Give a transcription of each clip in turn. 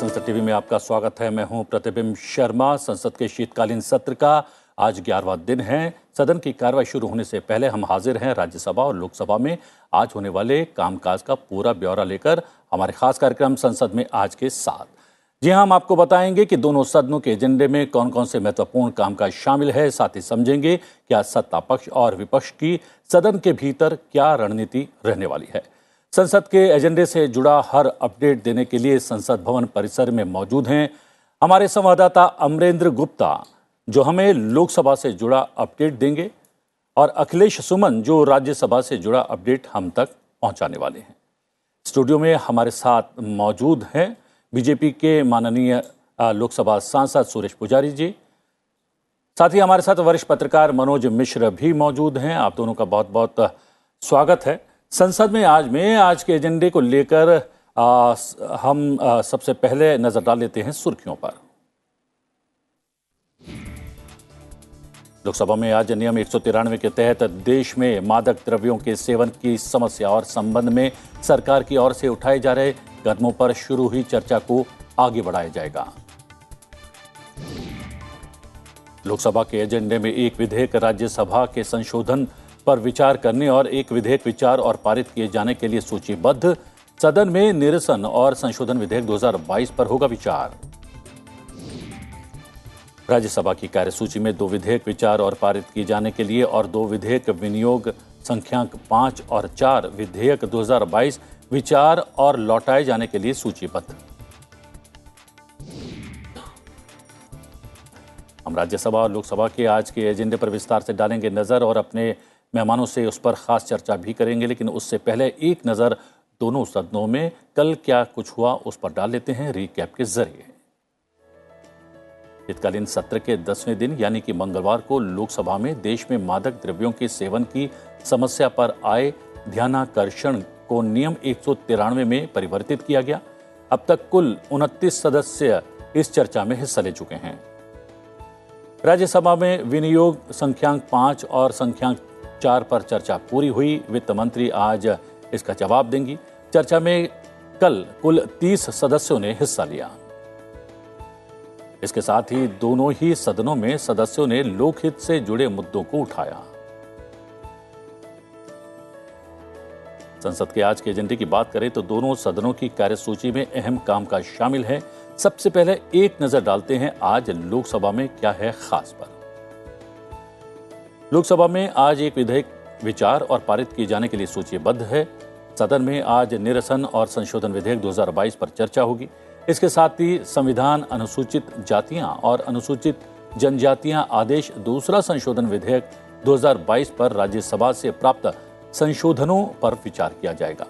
संसद टीवी में आपका स्वागत है। मैं हूं प्रतिबिंब शर्मा। संसद के शीतकालीन सत्र का आज 11वां दिन है। सदन की कार्रवाई शुरू होने से पहले हम हाजिर हैं राज्यसभा और लोकसभा में आज होने वाले कामकाज का पूरा ब्यौरा लेकर हमारे खास कार्यक्रम संसद में आज के साथ। जी हाँ, हम आपको बताएंगे कि दोनों सदनों के एजेंडे में कौन कौन से महत्वपूर्ण कामकाज शामिल है। साथ ही समझेंगे क्या सत्ता पक्ष और विपक्ष की सदन के भीतर क्या रणनीति रहने वाली है। संसद के एजेंडे से जुड़ा हर अपडेट देने के लिए संसद भवन परिसर में मौजूद हैं हमारे संवाददाता अमरेंद्र गुप्ता, जो हमें लोकसभा से जुड़ा अपडेट देंगे, और अखिलेश सुमन, जो राज्यसभा से जुड़ा अपडेट हम तक पहुंचाने वाले हैं। स्टूडियो में हमारे साथ मौजूद हैं बीजेपी के माननीय लोकसभा सांसद सुरेश पुजारी जी। साथ ही हमारे साथ वरिष्ठ पत्रकार मनोज मिश्र भी मौजूद हैं। आप दोनों का बहुत बहुत स्वागत है संसद में। आज के एजेंडे को लेकर हम सबसे पहले नजर डाल लेते हैं सुर्खियों पर। लोकसभा में आज नियम 193 के तहत देश में मादक द्रव्यों के सेवन की समस्या और संबंध में सरकार की ओर से उठाए जा रहे कदमों पर शुरू हुई चर्चा को आगे बढ़ाया जाएगा। लोकसभा के एजेंडे में एक विधेयक राज्यसभा के संशोधन पर विचार करने और एक विधेयक विचार और पारित किए जाने के लिए सूचीबद्ध। सदन में निरसन और संशोधन विधेयक 2022 पर होगा विचार। राज्यसभा की कार्यसूची में 2 विधेयक विचार और पारित किए जाने के लिए और 2 विधेयक विनियोग संख्यांक 5 और 4 विधेयक 2022 विचार और लौटाए जाने के लिए सूचीबद्ध। हम राज्यसभा और लोकसभा के आज के एजेंडे पर विस्तार से डालेंगे नजर और अपने मेहमानों से उस पर खास चर्चा भी करेंगे, लेकिन उससे पहले एक नजर दोनों सदनों में कल क्या कुछ हुआ उस पर डाल लेते हैं रिकैप के जरिए। शीतकालीन सत्र के 10वें दिन यानी कि मंगलवार को लोकसभा में देश में मादक द्रव्यों के सेवन की समस्या पर आए ध्यानाकर्षण को नियम 193 में परिवर्तित किया गया। अब तक कुल 29 सदस्य इस चर्चा में हिस्सा ले चुके हैं। राज्यसभा में विनियोग संख्यांक 5 और संख्यांक 4 पर चर्चा पूरी हुई। वित्त मंत्री आज इसका जवाब देंगी। चर्चा में कल कुल 30 सदस्यों ने हिस्सा लिया। इसके साथ ही दोनों ही सदनों में सदस्यों ने लोकहित से जुड़े मुद्दों को उठाया। संसद के आज के एजेंडे की बात करें तो दोनों सदनों की कार्यसूची में अहम कामकाज शामिल है। सबसे पहले एक नजर डालते हैं आज लोकसभा में क्या है खास पर। लोकसभा में आज एक विधेयक विचार और पारित किए जाने के लिए सूचीबद्ध है। सदन में आज निरसन और संशोधन विधेयक 2022 पर चर्चा होगी। इसके साथ ही संविधान अनुसूचित जातियां और अनुसूचित जनजातियां आदेश दूसरा संशोधन विधेयक 2022 पर राज्यसभा से प्राप्त संशोधनों पर विचार किया जाएगा।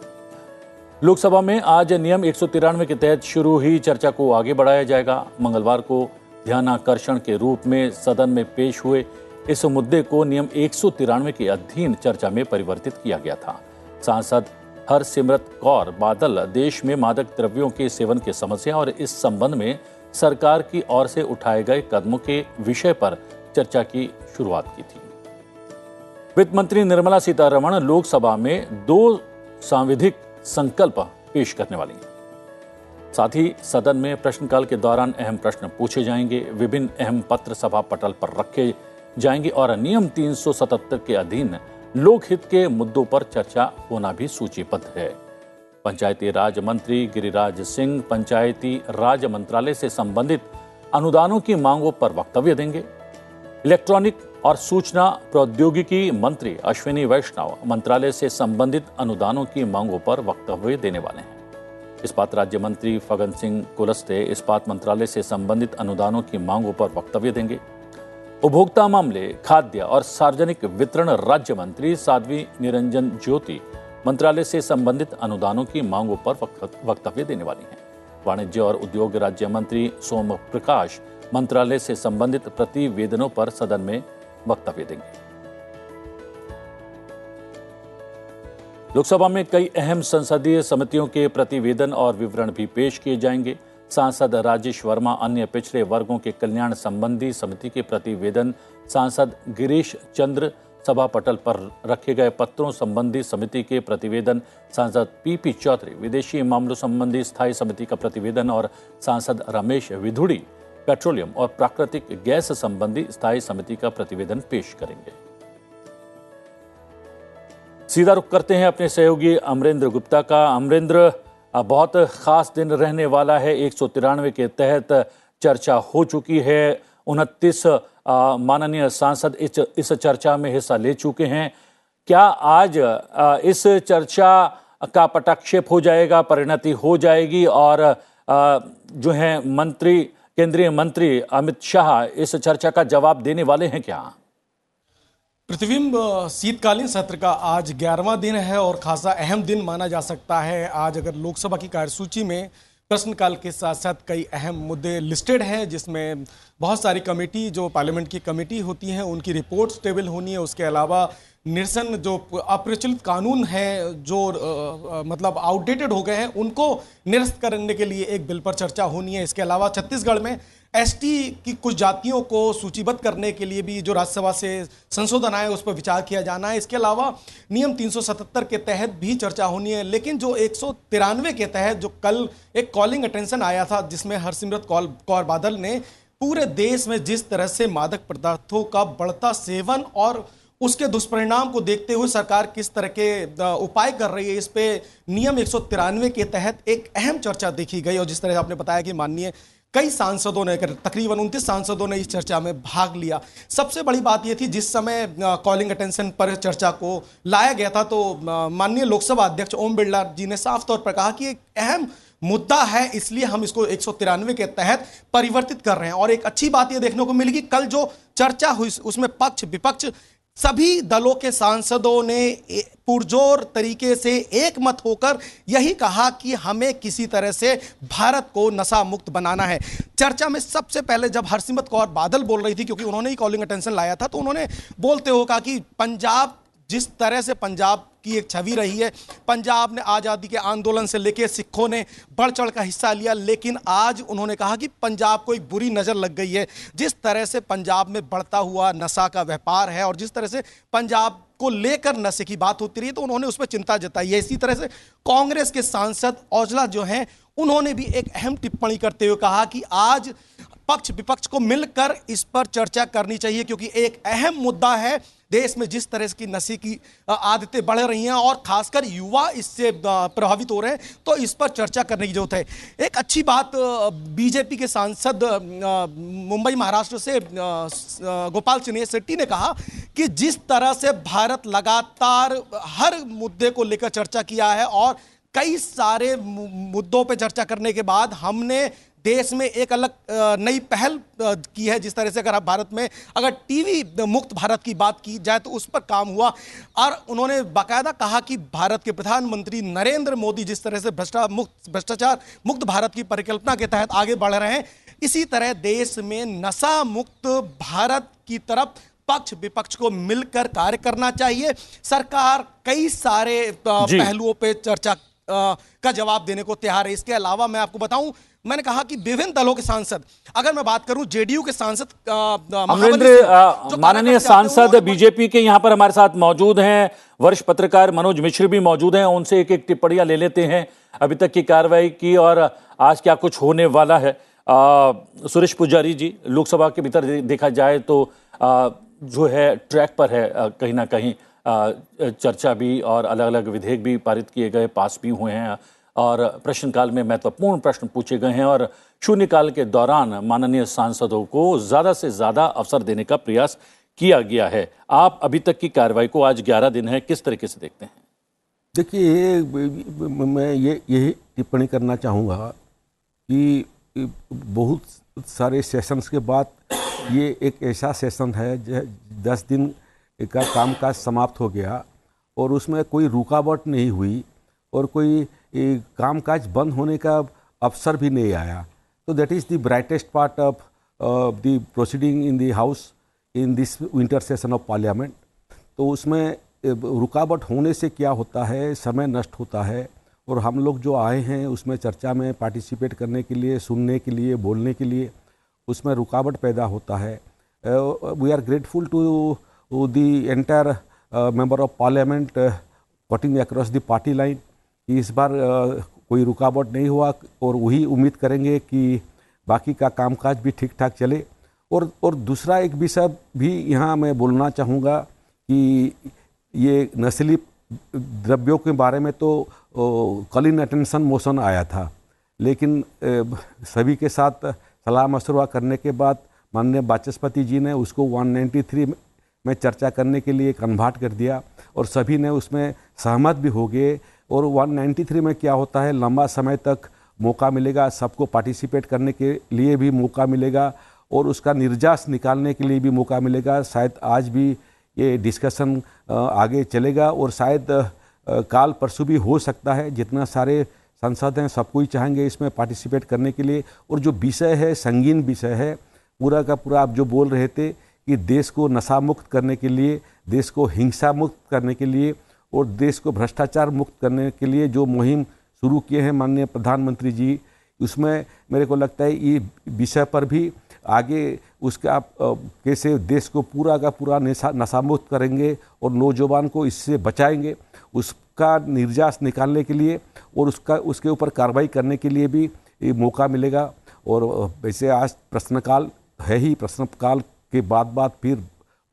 लोकसभा में आज नियम 193 के तहत शुरू हुई चर्चा को आगे बढ़ाया जाएगा। मंगलवार को ध्यानाकर्षण के रूप में सदन में पेश हुए इस मुद्दे को नियम 193 के अधीन चर्चा में परिवर्तित किया गया था। सांसद हरसिमरत कौर बादल देश में मादक द्रव्यों के सेवन की समस्या और इस संबंध में सरकार की ओर से उठाए गए कदमों के विषय पर चर्चा की शुरुआत की थी। वित्त मंत्री निर्मला सीतारमण लोकसभा में 2 सांविधिक संकल्प पेश करने वाली हैं। साथ ही सदन में प्रश्नकाल के दौरान अहम प्रश्न पूछे जाएंगे। विभिन्न अहम पत्र सभा पटल पर रखे जाएंगे और नियम 377 के अधीन लोकहित के मुद्दों पर चर्चा होना भी सूचीबद्ध है। पंचायती राज मंत्री गिरिराज सिंह पंचायती राज मंत्रालय से संबंधित अनुदानों की मांगों पर वक्तव्य देंगे। इलेक्ट्रॉनिक और सूचना प्रौद्योगिकी मंत्री अश्विनी वैष्णव मंत्रालय से संबंधित अनुदानों की मांगों पर वक्तव्य देने वाले हैं। इस्पात राज्य मंत्री फगन सिंह कुलस्ते इस्पात मंत्रालय से संबंधित अनुदानों की मांगों पर वक्तव्य देंगे। उपभोक्ता मामले, खाद्य और सार्वजनिक वितरण राज्य मंत्री साध्वी निरंजन ज्योति मंत्रालय से संबंधित अनुदानों की मांगों पर वक्तव्य देने वाली हैं। वाणिज्य और उद्योग राज्य मंत्री सोम प्रकाश मंत्रालय से संबंधित प्रतिवेदनों पर सदन में वक्तव्य देंगे। लोकसभा में कई अहम संसदीय समितियों के प्रतिवेदन और विवरण भी पेश किए जाएंगे। सांसद राजेश वर्मा अन्य पिछड़े वर्गों के कल्याण संबंधी समिति के प्रतिवेदन, सांसद गिरीश चंद्र सभा पटल पर रखे गए पत्रों संबंधी समिति के प्रतिवेदन, सांसद पीपी चौधरी विदेशी मामलों संबंधी स्थायी समिति का प्रतिवेदन और सांसद रमेश विधुड़ी पेट्रोलियम और प्राकृतिक गैस संबंधी स्थायी समिति का प्रतिवेदन पेश करेंगे। सीधा रुख करते हैं अपने सहयोगी अमरेंद्र गुप्ता का। अमरेंद्र, बहुत खास दिन रहने वाला है। 193 के तहत चर्चा हो चुकी है। 29 माननीय सांसद इस चर्चा में हिस्सा ले चुके हैं। क्या आज इस चर्चा का पटाक्षेप हो जाएगा, परिणति हो जाएगी और जो है केंद्रीय मंत्री अमित शाह इस चर्चा का जवाब देने वाले हैं क्या? प्रतिबिंब शीतकालीन सत्र का आज 11वां दिन है और खासा अहम दिन माना जा सकता है। आज अगर लोकसभा की कार्यसूची में प्रश्नकाल के साथ साथ कई अहम मुद्दे लिस्टेड हैं, जिसमें बहुत सारी कमेटी जो पार्लियामेंट की कमेटी होती हैं उनकी रिपोर्ट्स टेबल होनी है। उसके अलावा निरसन जो अप्रचलित कानून हैं जो मतलब आउटडेटेड हो गए हैं उनको निरस्त करने के लिए एक बिल पर चर्चा होनी है। इसके अलावा छत्तीसगढ़ में एसटी की कुछ जातियों को सूचीबद्ध करने के लिए भी जो राज्यसभा से संशोधन आए उस पर विचार किया जाना है। इसके अलावा नियम 377 के तहत भी चर्चा होनी है। लेकिन जो 193 के तहत जो कल एक कॉलिंग अटेंशन आया था, जिसमें हरसिमरत कौर बादल ने पूरे देश में जिस तरह से मादक पदार्थों का बढ़ता सेवन और उसके दुष्परिणाम को देखते हुए सरकार किस तरह के उपाय कर रही है, इस पे नियम 193 के तहत एक अहम चर्चा देखी गई। और जिस तरह आपने बताया कि माननीय कई सांसदों ने, तकरीबन 29 सांसदों ने इस चर्चा में भाग लिया। सबसे बड़ी बात यह थी, जिस समय कॉलिंग अटेंशन पर चर्चा को लाया गया था तो माननीय लोकसभा अध्यक्ष ओम बिरला जी ने साफ तौर पर कहा कि एक अहम मुद्दा है, इसलिए हम इसको 193 के तहत परिवर्तित कर रहे हैं। और एक अच्छी बात यह देखने को मिलेगी, कल जो चर्चा हुई उसमें पक्ष विपक्ष सभी दलों के सांसदों ने पुरजोर तरीके से एक मत होकर यही कहा कि हमें किसी तरह से भारत को नशा मुक्त बनाना है। चर्चा में सबसे पहले जब हरसिमरत कौर बादल बोल रही थी, क्योंकि उन्होंने ही कॉलिंग अटेंशन लाया था, तो उन्होंने बोलते हुए कहा कि पंजाब, जिस तरह से पंजाब की एक छवि रही है, पंजाब ने आज़ादी के आंदोलन से लेकर सिखों ने बढ़ चढ़ का हिस्सा लिया, लेकिन आज उन्होंने कहा कि पंजाब को एक बुरी नज़र लग गई है। जिस तरह से पंजाब में बढ़ता हुआ नशा का व्यापार है और जिस तरह से पंजाब को लेकर नशे की बात होती रही, तो उन्होंने उस पर चिंता जताई है। इसी तरह से कांग्रेस के सांसद औजला जो हैं, उन्होंने भी एक अहम टिप्पणी करते हुए कहा कि आज पक्ष विपक्ष को मिलकर इस पर चर्चा करनी चाहिए, क्योंकि एक अहम मुद्दा है। देश में जिस तरह की नशे की आदतें बढ़ रही हैं और खासकर युवा इससे प्रभावित हो रहे हैं, तो इस पर चर्चा करने की जरूरत है। एक अच्छी बात बीजेपी के सांसद मुंबई महाराष्ट्र से गोपाल चिन्ह शेट्टी ने कहा कि जिस तरह से भारत लगातार हर मुद्दे को लेकर चर्चा किया है और कई सारे मुद्दों पर चर्चा करने के बाद हमने देश में एक अलग नई पहल की है। जिस तरह से अगर भारत में अगर टीवी मुक्त भारत की बात की जाए तो उस पर काम हुआ। और उन्होंने बाकायदा कहा कि भारत के प्रधानमंत्री नरेंद्र मोदी जिस तरह से भ्रष्टाचार मुक्त भारत की परिकल्पना के तहत आगे बढ़ रहे हैं, इसी तरह देश में नशा मुक्त भारत की तरफ पक्ष विपक्ष को मिलकर कार्य करना चाहिए। सरकार कई सारे पहलुओं पर चर्चा का जवाब देने को तैयार है। इसके अलावा मैं आपको बताऊं, मैंने कहा कि विभिन्न दलों के सांसद, अगर मैं बात करूं जेडीयू के सांसद अमरेंद्र, माननीय सांसद बीजेपी के यहां पर हमारे साथ मौजूद हैं, वरिष्ठ पत्रकार मनोज मिश्र भी मौजूद हैं। उनसे एक एक टिप्पणियां ले लेते हैं अभी तक की कार्रवाई की और आज क्या कुछ होने वाला है। सुरेश पुजारी जी, लोकसभा के भीतर देखा जाए तो जो है ट्रैक पर है, कहीं ना कहीं चर्चा भी और अलग अलग विधेयक भी पारित किए गए, पास भी हुए हैं और प्रश्नकाल में महत्वपूर्ण प्रश्न पूछे गए हैं और शून्यकाल के दौरान माननीय सांसदों को ज्यादा से ज्यादा अवसर देने का प्रयास किया गया है। आप अभी तक की कार्रवाई को, आज 11 दिन है, किस तरीके से देखते हैं? देखिए, मैं यही टिप्पणी करना चाहूँगा कि बहुत सारे सेशंस के बाद ये एक ऐसा सेशन है 10 दिन का कामकाज समाप्त हो गया और उसमें कोई रुकावट नहीं हुई और कोई कामकाज बंद होने का अवसर भी नहीं आया। तो that is the brightest part of the proceeding in the house in this winter session of parliament. तो उसमें रुकावट होने से क्या होता है, समय नष्ट होता है और हम लोग जो आए हैं उसमें चर्चा में पार्टिसिपेट करने के लिए, सुनने के लिए, बोलने के लिए, उसमें रुकावट पैदा होता है। वी आर ग्रेटफुल टू तो the entire member of parliament cutting across the party line, इस बार कोई रुकावट नहीं हुआ और वही उम्मीद करेंगे कि बाकी का कामकाज भी ठीक ठाक चले। और दूसरा एक विषय भी यहाँ मैं बोलना चाहूँगा कि ये नस्ली द्रव्यों के बारे में तो कल इन अटेंशन मोशन आया था, लेकिन सभी के साथ सलाह मशवरा करने के बाद माननीय वाचस्पति जी ने उसको 193 में चर्चा करने के लिए कन्वर्ट कर दिया और सभी ने उसमें सहमत भी हो गए। और 193 में क्या होता है, लंबा समय तक मौका मिलेगा, सबको पार्टिसिपेट करने के लिए भी मौका मिलेगा और उसका निर्यास निकालने के लिए भी मौका मिलेगा। शायद आज भी ये डिस्कशन आगे चलेगा और शायद काल परसों भी हो सकता है। जितना सारे सांसद हैं सबको ही चाहेंगे इसमें पार्टिसिपेट करने के लिए। और जो विषय है संगीन विषय है, पूरा का पूरा आप जो बोल रहे थे कि देश को नशा मुक्त करने के लिए, देश को हिंसा मुक्त करने के लिए और देश को भ्रष्टाचार मुक्त करने के लिए जो मुहिम शुरू किए हैं माननीय प्रधानमंत्री जी, उसमें मेरे को लगता है ये विषय पर भी आगे उसका कैसे देश को पूरा का पूरा नशा मुक्त करेंगे और नौजवान को इससे बचाएंगे, उसका निर्यास निकालने के लिए और उसके ऊपर कार्रवाई करने के लिए भी ये मौका मिलेगा। और वैसे आज प्रश्नकाल है ही, प्रश्नकाल के बाद फिर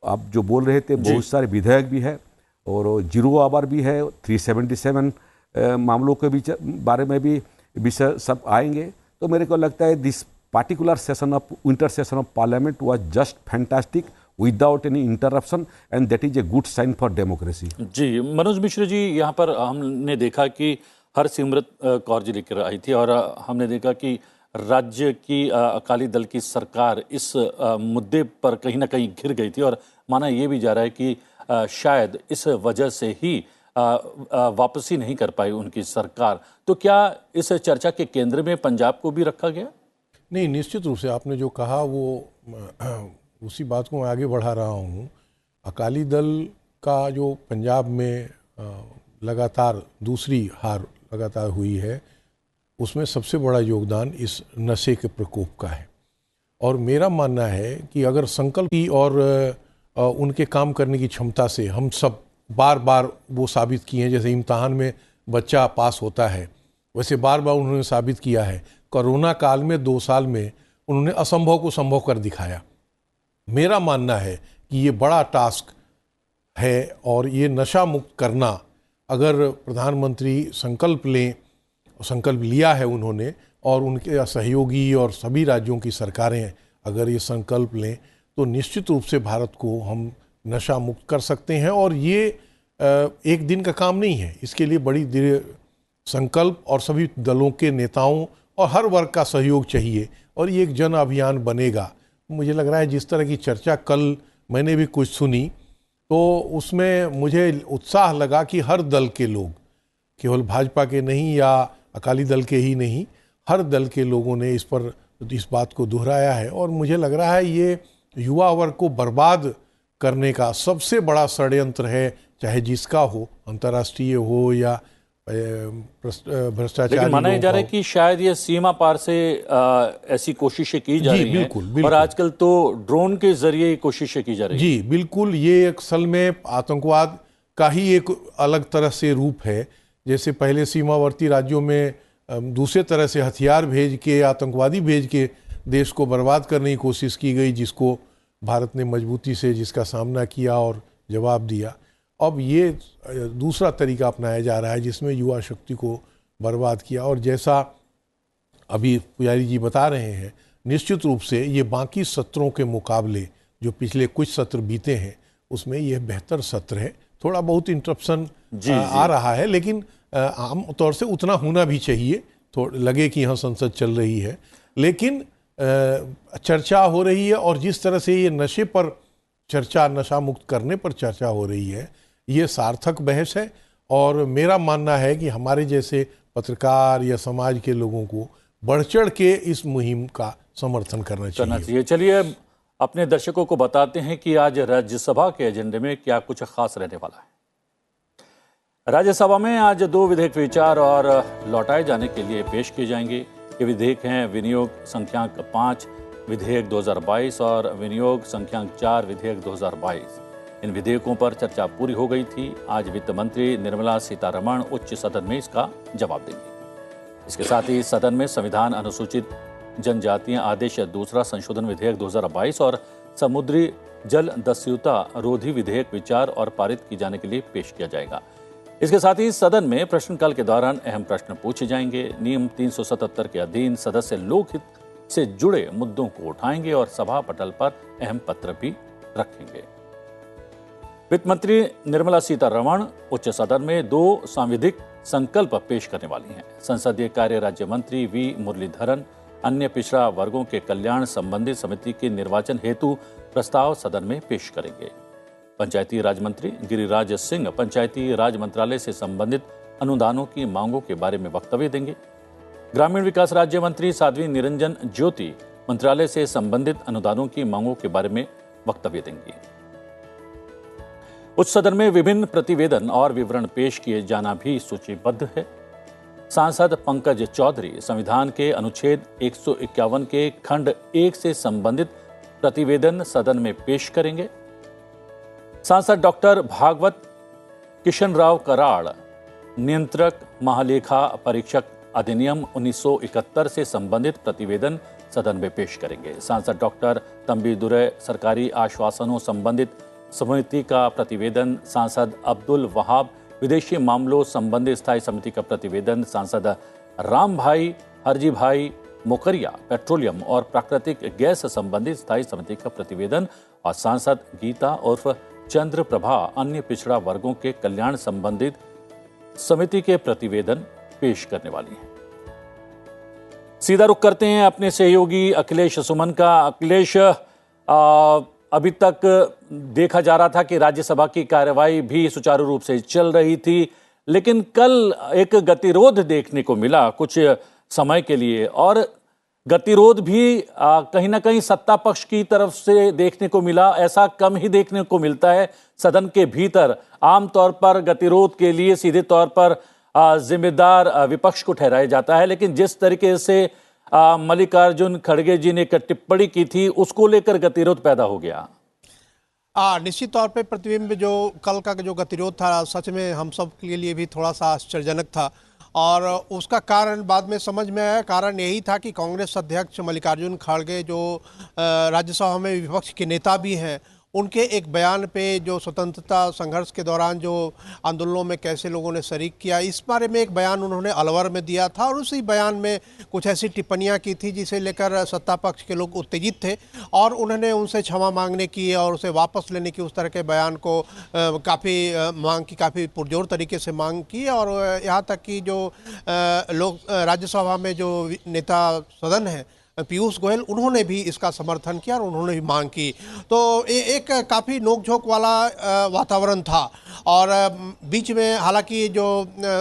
आप जो बोल रहे थे बहुत सारे विधेयक भी है और 0 आवर भी है, 377 मामलों के बीच बारे में भी विषय सब आएंगे। तो मेरे को लगता है this particular session of winter session of parliament was just fantastic without any interruption and that is a good sign for democracy। जी मनोज मिश्र जी, यहाँ पर हमने देखा कि हरसिमरत कौर जी लेकर आई थी और हमने देखा कि राज्य की अकाली दल की सरकार इस मुद्दे पर कहीं ना कहीं घिर गई थी और माना ये भी जा रहा है कि शायद इस वजह से ही वापसी नहीं कर पाई उनकी सरकार। तो क्या इस चर्चा के केंद्र में पंजाब को भी रखा गया? नहीं, निश्चित रूप से आपने जो कहा वो उसी बात को मैं आगे बढ़ा रहा हूँ। अकाली दल का जो पंजाब में लगातार दूसरी हार लगातार हुई है, उसमें सबसे बड़ा योगदान इस नशे के प्रकोप का है। और मेरा मानना है कि अगर संकल्प की और उनके काम करने की क्षमता से हम सब बार बार वो साबित किए हैं, जैसे इम्तहान में बच्चा पास होता है वैसे बार बार उन्होंने साबित किया है। कोरोना काल में 2 साल में उन्होंने असंभव को संभव कर दिखाया। मेरा मानना है कि ये बड़ा टास्क है और ये नशा मुक्त करना, अगर प्रधानमंत्री संकल्प लें, संकल्प लिया है उन्होंने और उनके सहयोगी और सभी राज्यों की सरकारें अगर ये संकल्प लें तो निश्चित रूप से भारत को हम नशा मुक्त कर सकते हैं। और ये एक दिन का काम नहीं है, इसके लिए बड़ी दृढ़ संकल्प और सभी दलों के नेताओं और हर वर्ग का सहयोग चाहिए और ये एक जन अभियान बनेगा। मुझे लग रहा है जिस तरह की चर्चा कल मैंने भी कुछ सुनी तो उसमें मुझे उत्साह लगा कि हर दल के लोग, केवल भाजपा के नहीं या अकाली दल के ही नहीं, हर दल के लोगों ने इस बात को दोहराया है। और मुझे लग रहा है ये युवा वर्ग को बर्बाद करने का सबसे बड़ा षड्यंत्र है, चाहे जिसका हो, अंतर्राष्ट्रीय हो या भ्रष्टाचार। लेकिन माना जा रहा है कि शायद ये सीमा पार से ऐसी कोशिशें की जा रही हैं और आजकल तो ड्रोन के जरिए कोशिशें की जा रही हैं। जी बिल्कुल, ये असल में आतंकवाद का ही एक अलग तरह से रूप है। जैसे पहले सीमावर्ती राज्यों में दूसरे तरह से हथियार भेज के, आतंकवादी भेज के देश को बर्बाद करने की कोशिश की गई, जिसको भारत ने मजबूती से जिसका सामना किया और जवाब दिया। अब ये दूसरा तरीका अपनाया जा रहा है जिसमें युवा शक्ति को बर्बाद किया। और जैसा अभी पुजारी जी बता रहे हैं, निश्चित रूप से ये बाकी सत्रों के मुकाबले जो पिछले कुछ सत्र बीते हैं उसमें यह बेहतर सत्र है। थोड़ा बहुत इंटरप्शन आ रहा है, लेकिन आम तौर से उतना होना भी चाहिए। लगे कि यहाँ संसद चल रही है, लेकिन चर्चा हो रही है। और जिस तरह से ये नशे पर चर्चा, नशा मुक्त करने पर चर्चा हो रही है, ये सार्थक बहस है। और मेरा मानना है कि हमारे जैसे पत्रकार या समाज के लोगों को बढ़ चढ़ के इस मुहिम का समर्थन करना चाहिए। चलिए अपने दर्शकों को बताते हैं कि आज राज्यसभा के एजेंडे में क्या कुछ खास रहने वाला है। राज्यसभा में आज 2 विधेयक विचार और लौटाए जाने के लिए पेश किए जाएंगे। ये विधेयक हैं विनियोग संख्यांक 5 विधेयक 2022 और विनियोग संख्यांक 4 विधेयक 2022। इन विधेयकों पर चर्चा पूरी हो गई थी। आज वित्त मंत्री निर्मला सीतारमण उच्च सदन में इसका जवाब देंगी। इसके साथ ही सदन में संविधान अनुसूचित जनजातियां आदेश दूसरा संशोधन विधेयक 2022 और समुद्री जल दस्युता रोधी विधेयक विचार और पारित किए जाने के लिए पेश किया जाएगा। इसके साथ ही सदन में प्रश्नकाल के दौरान अहम प्रश्न पूछे जाएंगे। नियम 377 के अधीन सदस्य लोकहित से जुड़े मुद्दों को उठाएंगे और सभा पटल पर अहम पत्र भी रखेंगे। वित्त मंत्री निर्मला सीतारमण उच्च सदन में 2 सांविधिक संकल्प पेश करने वाली हैं। संसदीय कार्य राज्य मंत्री वी मुरलीधरन अन्य पिछड़ा वर्गों के कल्याण संबंधी समिति के निर्वाचन हेतु प्रस्ताव सदन में पेश करेंगे। पंचायती राज मंत्री गिरिराज सिंह पंचायती राज मंत्रालय से संबंधित अनुदानों की मांगों के बारे में वक्तव्य देंगे। ग्रामीण विकास राज्य मंत्री साध्वी निरंजन ज्योति मंत्रालय से संबंधित अनुदानों की मांगों के बारे में वक्तव्य देंगी। उच्च सदन में विभिन्न प्रतिवेदन और विवरण पेश किए जाना भी सूचीबद्ध है। सांसद पंकज चौधरी संविधान के अनुच्छेद 151 के खंड 1 से संबंधित प्रतिवेदन सदन में पेश करेंगे। सांसद डॉक्टर भागवत किशन राव कराड़ नियंत्रक महालेखा परीक्षक अधिनियम 1971 से संबंधित प्रतिवेदन सदन में पेश करेंगे। सांसद डॉक्टर तंबी दुरै सरकारी आश्वासनों संबंधित समिति का प्रतिवेदन, सांसद अब्दुल वहाब विदेशी मामलों संबंधी स्थायी समिति का प्रतिवेदन, सांसद राम भाई हरजी भाई मोकरिया पेट्रोलियम और प्राकृतिक गैस संबंधी स्थायी समिति का प्रतिवेदन और सांसद गीता उर्फ चंद्र प्रभा अन्य पिछड़ा वर्गों के कल्याण संबंधित समिति के प्रतिवेदन पेश करने वाली है। सीधा रुख करते हैं अपने सहयोगी अखिलेश सुमन का। अखिलेश, अभी तक देखा जा रहा था कि राज्यसभा की कार्यवाही भी सुचारू रूप से चल रही थी, लेकिन कल एक गतिरोध देखने को मिला कुछ समय के लिए, और गतिरोध भी कहीं ना कहीं सत्ता पक्ष की तरफ से देखने को मिला। ऐसा कम ही देखने को मिलता है सदन के भीतर। आमतौर पर गतिरोध के लिए सीधे तौर पर जिम्मेदार विपक्ष को ठहराया जाता है, लेकिन जिस तरीके से मल्लिकार्जुन खड़गे जी ने एक टिप्पणी की थी उसको लेकर गतिरोध पैदा हो गया। निश्चित तौर पे प्रतिबिंब जो कल का जो गतिरोध था सच में हम सब के लिए भी थोड़ा सा आश्चर्यजनक था, और उसका कारण बाद में समझ में आया। कारण यही था कि कांग्रेस अध्यक्ष मल्लिकार्जुन खड़गे जो राज्यसभा में विपक्ष के नेता भी हैं, उनके एक बयान पे जो स्वतंत्रता संघर्ष के दौरान जो आंदोलनों में कैसे लोगों ने शरीक किया, इस बारे में एक बयान उन्होंने अलवर में दिया था, और उसी बयान में कुछ ऐसी टिप्पणियां की थी जिसे लेकर सत्ता पक्ष के लोग उत्तेजित थे, और उन्होंने उनसे क्षमा मांगने की और उसे वापस लेने की, उस तरह के बयान को काफ़ी पुरजोर तरीके से मांग की। और यहाँ तक कि जो लोग राज्यसभा में जो नेता सदन है पीयूष गोयल, उन्होंने भी इसका समर्थन किया और उन्होंने भी मांग की। तो एक काफ़ी नोकझोंक वाला वातावरण था, और बीच में हालांकि जो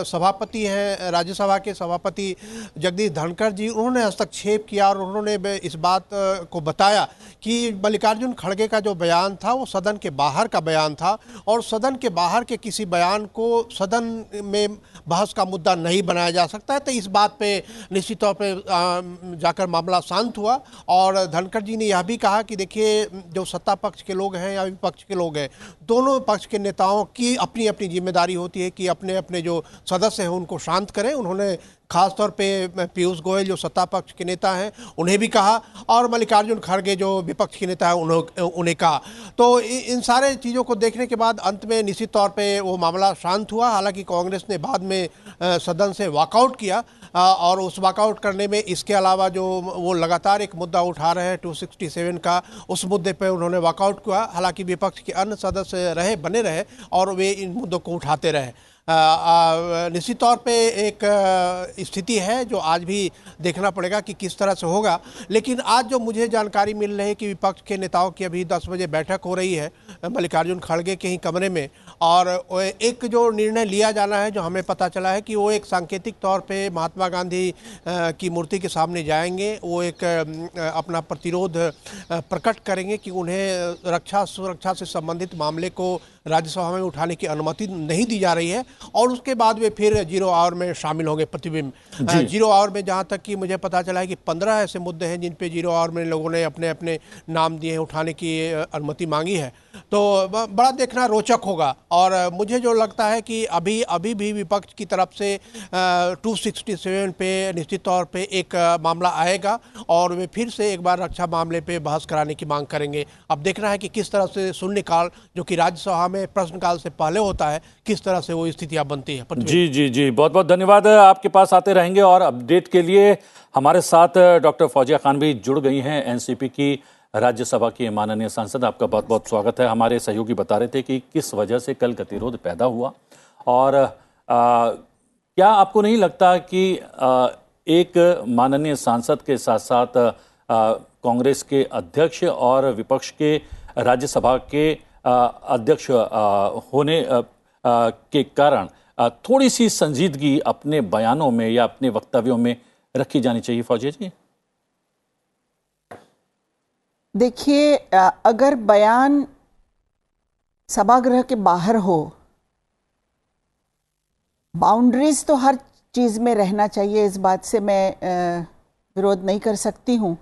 सभापति हैं राज्यसभा के सभापति जगदीश धनखड़ जी, उन्होंने हस्तक्षेप किया और उन्होंने इस बात को बताया कि मल्लिकार्जुन खड़गे का जो बयान था वो सदन के बाहर का बयान था, और सदन के बाहर के किसी बयान को सदन में बहस का मुद्दा नहीं बनाया जा सकता है। तो इस बात पे निश्चित तौर पे जाकर मामला शांत हुआ, और धनखड़ जी ने यह भी कहा कि देखिए, जो सत्ता पक्ष के लोग हैं या विपक्ष के लोग हैं, दोनों पक्ष के नेताओं की अपनी अपनी जिम्मेदारी होती है कि अपने अपने जो सदस्य हैं उनको शांत करें। उन्होंने खासतौर पे पीयूष गोयल जो सत्ता पक्ष के नेता हैं उन्हें भी कहा, और मल्लिकार्जुन खड़गे जो विपक्ष के नेता हैं उन्हें कहा। तो इन सारे चीज़ों को देखने के बाद अंत में निश्चित तौर पे वो मामला शांत हुआ। हालांकि कांग्रेस ने बाद में सदन से वॉकआउट किया, और उस वॉकआउट करने में इसके अलावा जो वो लगातार एक मुद्दा उठा रहे हैं 267 का, उस मुद्दे पे उन्होंने वॉकआउट किया। हालांकि विपक्ष के अन्य सदस्य बने रहे और वे इन मुद्दों को उठाते रहे। निश्चित तौर पे एक स्थिति है जो आज भी देखना पड़ेगा कि किस तरह से होगा। लेकिन आज जो मुझे जानकारी मिल रही है कि विपक्ष के नेताओं की अभी 10 बजे बैठक हो रही है मल्लिकार्जुन खड़गे के ही कमरे में, और एक जो निर्णय लिया जाना है, जो हमें पता चला है कि वो एक सांकेतिक तौर पे महात्मा गांधी की मूर्ति के सामने जाएंगे, वो एक अपना प्रतिरोध प्रकट करेंगे कि उन्हें रक्षा सुरक्षा से संबंधित मामले को राज्यसभा में उठाने की अनुमति नहीं दी जा रही है, और उसके बाद वे फिर 0 आवर में शामिल होंगे। प्रतिबिंब 0 आवर में जहां तक कि मुझे पता चला है कि 15 ऐसे मुद्दे हैं जिन पे 0 आवर में लोगों ने अपने अपने नाम दिए हैं, उठाने की अनुमति मांगी है। तो बड़ा देखना रोचक होगा। और मुझे जो लगता है कि अभी भी विपक्ष की तरफ से 267 पे निश्चित तौर पे एक मामला आएगा और वे फिर से एक बार रक्षा मामले पे बहस कराने की मांग करेंगे। अब देखना है कि किस तरह से शून्यकाल, जो कि राज्यसभा में प्रश्नकाल से पहले होता है, किस तरह से वो स्थितियां बनती है। जी जी जी, बहुत बहुत धन्यवाद। आपके पास आते रहेंगे और अपडेट के लिए हमारे साथ डॉक्टर फौजिया खान भी जुड़ गई हैं, एनसीपी की राज्यसभा की माननीय सांसद। आपका बहुत बहुत स्वागत है। हमारे सहयोगी बता रहे थे कि किस वजह से कल गतिरोध पैदा हुआ और क्या आपको नहीं लगता कि एक माननीय सांसद के साथ साथ कांग्रेस के अध्यक्ष और विपक्ष के राज्यसभा के अध्यक्ष होने के कारण थोड़ी सी संजीदगी अपने बयानों में या अपने वक्तव्यों में रखी जानी चाहिए? फौजिया जी, देखिए, अगर बयान सभागृह के बाहर हो, बाउंड्रीज तो हर चीज में रहना चाहिए, इस बात से मैं विरोध नहीं कर सकती हूं,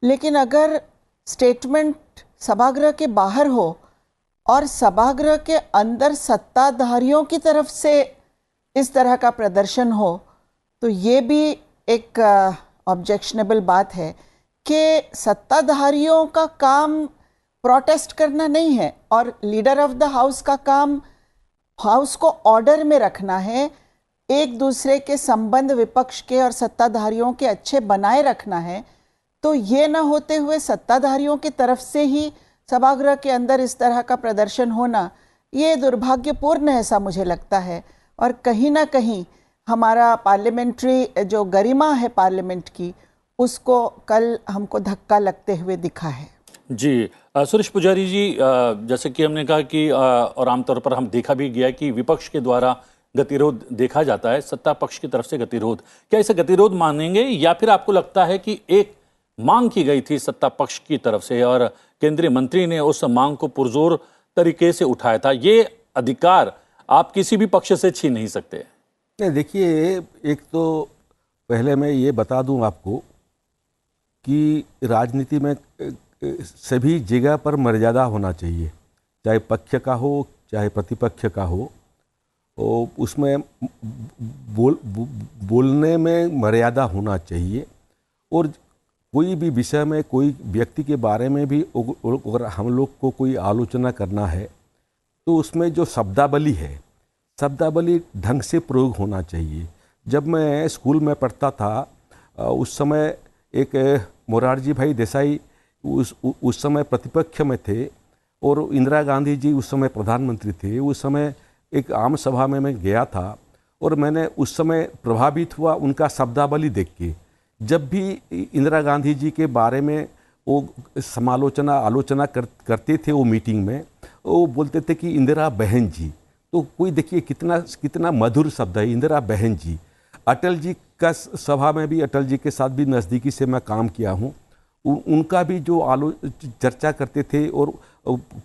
लेकिन अगर स्टेटमेंट सभागृह के बाहर हो और सभागृह के अंदर सत्ताधारियों की तरफ से इस तरह का प्रदर्शन हो, तो ये भी एक ऑब्जेक्शनेबल बात है कि सत्ताधारियों का काम प्रोटेस्ट करना नहीं है और लीडर ऑफ द हाउस का काम हाउस को ऑर्डर में रखना है, एक दूसरे के संबंध विपक्ष के और सत्ताधारियों के अच्छे बनाए रखना है। तो ये ना होते हुए सत्ताधारियों की तरफ से ही सभागृह के अंदर इस तरह का प्रदर्शन होना, ये दुर्भाग्यपूर्ण है, ऐसा मुझे लगता है। और कहीं ना कहीं हमारा पार्लियामेंट्री जो गरिमा है पार्लियामेंट की, उसको कल हमको धक्का लगते हुए दिखा है। जी सुरेश पुजारी जी, जैसे कि हमने कहा कि और आमतौर पर हम देखा भी गया कि विपक्ष के द्वारा गतिरोध देखा जाता है, सत्ता पक्ष की तरफ से गतिरोध, क्या इसे गतिरोध मानेंगे या फिर आपको लगता है कि एक मांग की गई थी सत्ता पक्ष की तरफ से और केंद्रीय मंत्री ने उस मांग को पुरजोर तरीके से उठाया था? ये अधिकार आप किसी भी पक्ष से छीन नहीं सकते। नहीं, देखिए, एक तो पहले मैं ये बता दूं आपको कि राजनीति में सभी जगह पर मर्यादा होना चाहिए, चाहे पक्ष का हो चाहे प्रतिपक्ष का हो, और उसमें बोलने में मर्यादा होना चाहिए। और कोई भी विषय में कोई व्यक्ति के बारे में भी अगर हम लोग को कोई आलोचना करना है तो उसमें जो शब्दावली है, शब्दावली ढंग से प्रयोग होना चाहिए। जब मैं स्कूल में पढ़ता था उस समय एक मोरारजी भाई देसाई उस समय प्रतिपक्ष में थे और इंदिरा गांधी जी उस समय प्रधानमंत्री थे। उस समय एक आम सभा में मैं गया था और मैंने उस समय प्रभावित हुआ उनका शब्दावली देख के। जब भी इंदिरा गांधी जी के बारे में वो आलोचना करते थे, वो मीटिंग में वो बोलते थे कि इंदिरा बहन जी। तो कोई देखिए कितना मधुर शब्द है, इंदिरा बहन जी। अटल जी का सभा में भी, अटल जी के साथ भी नज़दीकी से मैं काम किया हूँ, उनका भी जो चर्चा करते थे और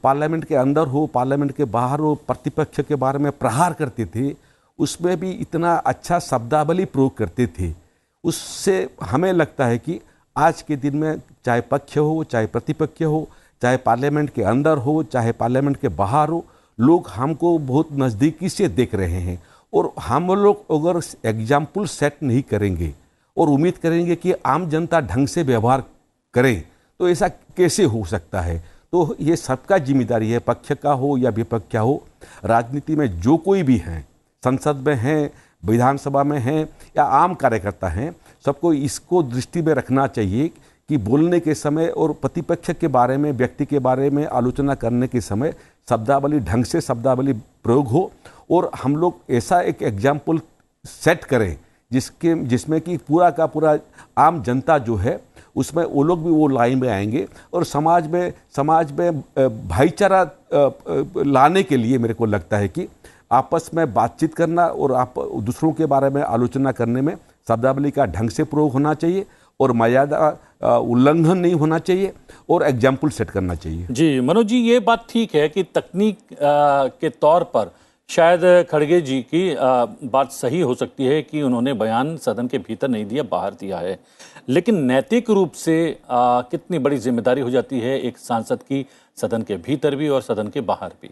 पार्लियामेंट के अंदर हो पार्लियामेंट के बाहर हो प्रतिपक्ष के बारे में प्रहार करते थे, उसमें भी इतना अच्छा शब्दावली प्रयोग करते थे। उससे हमें लगता है कि आज के दिन में चाहे पक्ष हो चाहे प्रतिपक्ष हो, चाहे पार्लियामेंट के अंदर हो चाहे पार्लियामेंट के बाहर हो, लोग हमको बहुत नज़दीकी से देख रहे हैं। और हम लोग अगर एग्जाम्पल सेट नहीं करेंगे और उम्मीद करेंगे कि आम जनता ढंग से व्यवहार करें, तो ऐसा कैसे हो सकता है? तो ये सबका जिम्मेदारी है, पक्ष का हो या विपक्ष का हो। राजनीति में जो कोई भी हैं, संसद में हैं, विधानसभा में हैं या आम कार्यकर्ता हैं, सबको इसको दृष्टि में रखना चाहिए कि बोलने के समय और प्रतिपक्ष के बारे में, व्यक्ति के बारे में आलोचना करने के समय शब्दावली ढंग से शब्दावली प्रयोग हो और हम लोग ऐसा एक एग्जाम्पल सेट करें जिसमें कि पूरा का पूरा आम जनता जो है उसमें वो लोग भी वो लाइन में आएंगे और समाज में भाईचारा लाने के लिए मेरे को लगता है कि आपस में बातचीत करना और आप दूसरों के बारे में आलोचना करने में शब्दावली का ढंग से प्रयोग होना चाहिए और मर्यादा उल्लंघन नहीं होना चाहिए और एग्जाम्पल सेट करना चाहिए। जी मनोज जी, ये बात ठीक है कि तकनीक के तौर पर शायद खड़गे जी की बात सही हो सकती है कि उन्होंने बयान सदन के भीतर नहीं दिया, बाहर दिया है, लेकिन नैतिक रूप से कितनी बड़ी जिम्मेदारी हो जाती है एक सांसद की, सदन के भीतर भी और सदन के बाहर भी?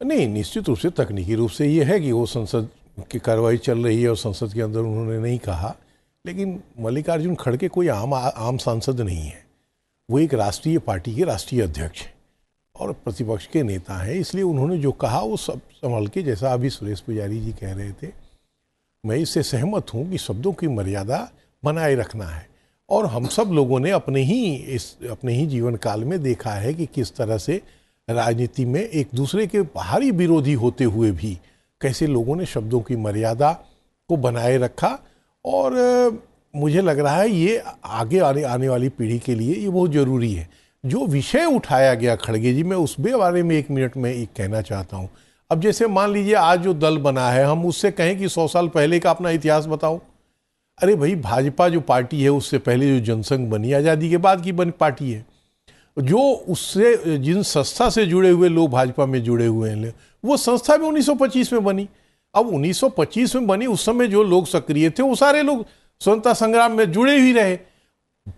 नहीं, निश्चित रूप से तकनीकी रूप से ये है कि वो संसद की कार्रवाई चल रही है और संसद के अंदर उन्होंने नहीं कहा, लेकिन मल्लिकार्जुन खड़गे कोई आम सांसद नहीं है। वो एक राष्ट्रीय पार्टी के राष्ट्रीय अध्यक्ष हैं और प्रतिपक्ष के नेता हैं, इसलिए उन्होंने जो कहा वो सब संभल के, जैसा अभी सुरेश पुजारी जी कह रहे थे, मैं इससे सहमत हूँ कि शब्दों की मर्यादा बनाए रखना है। और हम सब लोगों ने अपने ही जीवन काल में देखा है कि किस तरह से राजनीति में एक दूसरे के बाहरी विरोधी होते हुए भी कैसे लोगों ने शब्दों की मर्यादा को बनाए रखा। और मुझे लग रहा है ये आगे आने वाली पीढ़ी के लिए ये बहुत ज़रूरी है। जो विषय उठाया गया खड़गे जी, मैं उस बारे में 1 मिनट में एक कहना चाहता हूँ। अब जैसे मान लीजिए आज जो दल बना है, हम उससे कहें कि 100 साल पहले का अपना इतिहास बताओ। अरे भाई, भाजपा जो पार्टी है उससे पहले जो जनसंघ बनी, आज़ादी के बाद की बनी पार्टी है, जो उससे जिन संस्था से जुड़े हुए लोग भाजपा में जुड़े हुए हैं, वो संस्था भी 1925 में बनी। अब 1925 में बनी, उस समय जो लोग सक्रिय थे वो सारे लोग स्वतंत्रता संग्राम में जुड़े ही रहे,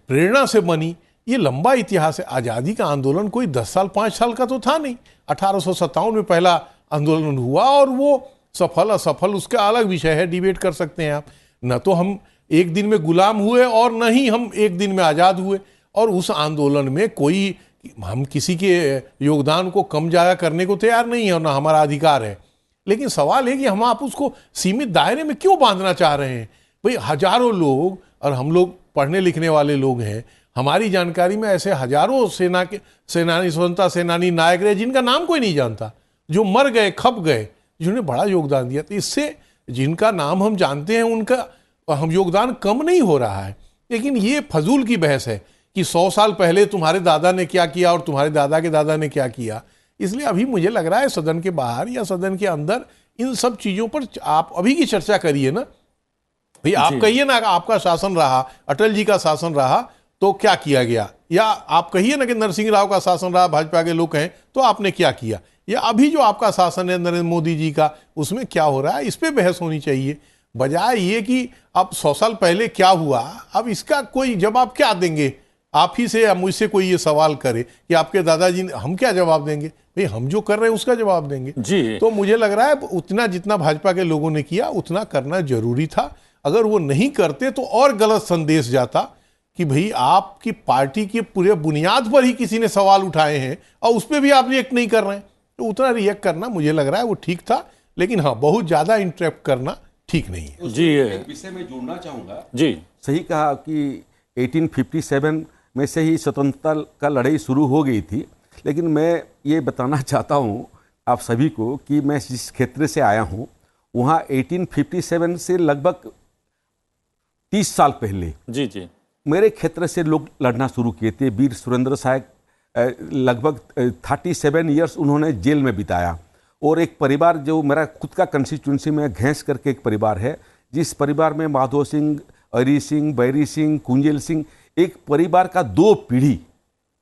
प्रेरणा से बनी। ये लंबा इतिहास है। आज़ादी का आंदोलन कोई 10 साल 5 साल का तो था नहीं। 1857 में पहला आंदोलन हुआ और वो सफल असफल उसका अलग विषय है, डिबेट कर सकते हैं आप। न तो हम एक दिन में गुलाम हुए और न ही हम एक दिन में आज़ाद हुए, और उस आंदोलन में कोई हम किसी के योगदान को कम ज़्यादा करने को तैयार नहीं है और ना हमारा अधिकार है। लेकिन सवाल है कि हम आप उसको सीमित दायरे में क्यों बांधना चाह रहे हैं? भाई, हजारों लोग, और हम लोग पढ़ने लिखने वाले लोग हैं, हमारी जानकारी में ऐसे हजारों सेनानी, स्वतंत्रता सेनानी, नायक रहे जिनका नाम कोई नहीं जानता, जो मर गए, खप गए, जिन्होंने बड़ा योगदान दिया। तो इससे जिनका नाम हम जानते हैं उनका हम योगदान कम नहीं हो रहा है। लेकिन ये फजूल की बहस है कि 100 साल पहले तुम्हारे दादा ने क्या किया और तुम्हारे दादा के दादा ने क्या किया। इसलिए अभी मुझे लग रहा है सदन के बाहर या सदन के अंदर इन सब चीज़ों पर आप अभी की चर्चा करिए ना। भाई, आप कहिए ना, आपका शासन रहा, अटल जी का शासन रहा तो क्या किया गया, या आप कहिए ना कि नरसिंह राव का शासन रहा, भाजपा के लोग हैं, तो आपने क्या किया, या अभी जो आपका शासन है नरेंद्र मोदी जी का, उसमें क्या हो रहा है, इस पे बहस होनी चाहिए। बजाय ये कि अब 100 साल पहले क्या हुआ, अब इसका कोई जवाब क्या देंगे? आप ही से या मुझसे कोई ये सवाल करे कि आपके दादाजी ने, हम क्या जवाब देंगे? भाई, हम जो कर रहे हैं उसका जवाब देंगे जी। तो मुझे लग रहा है उतना जितना भाजपा के लोगों ने किया उतना करना जरूरी था। अगर वो नहीं करते तो और गलत संदेश जाता कि भाई, आपकी पार्टी की पूरे बुनियाद पर ही किसी ने सवाल उठाए हैं और उस पर भी आप रिएक्ट नहीं कर रहे हैं। तो उतना रिएक्ट करना मुझे लग रहा है वो ठीक था, लेकिन हाँ, बहुत ज्यादा इंटरप्ट करना ठीक नहीं है। जी, एक विषय में जोड़ना चाहूँगा। जी, सही कहा कि 1857 में से ही स्वतंत्रता का लड़ाई शुरू हो गई थी। लेकिन मैं ये बताना चाहता हूँ आप सभी को कि मैं जिस क्षेत्र से आया हूँ वहाँ 1857 से लगभग 30 साल पहले जी जी मेरे क्षेत्र से लोग लड़ना शुरू किए थे। वीर सुरेंद्र साहब लगभग 37 ईयर्स उन्होंने जेल में बिताया। और एक परिवार जो मेरा खुद का कंस्टिट्यूंसी में घैंस करके एक परिवार है, जिस परिवार में माधो सिंह, अरी सिंह, बैरी सिंह, कुंजेल सिंह, एक परिवार का 2 पीढ़ी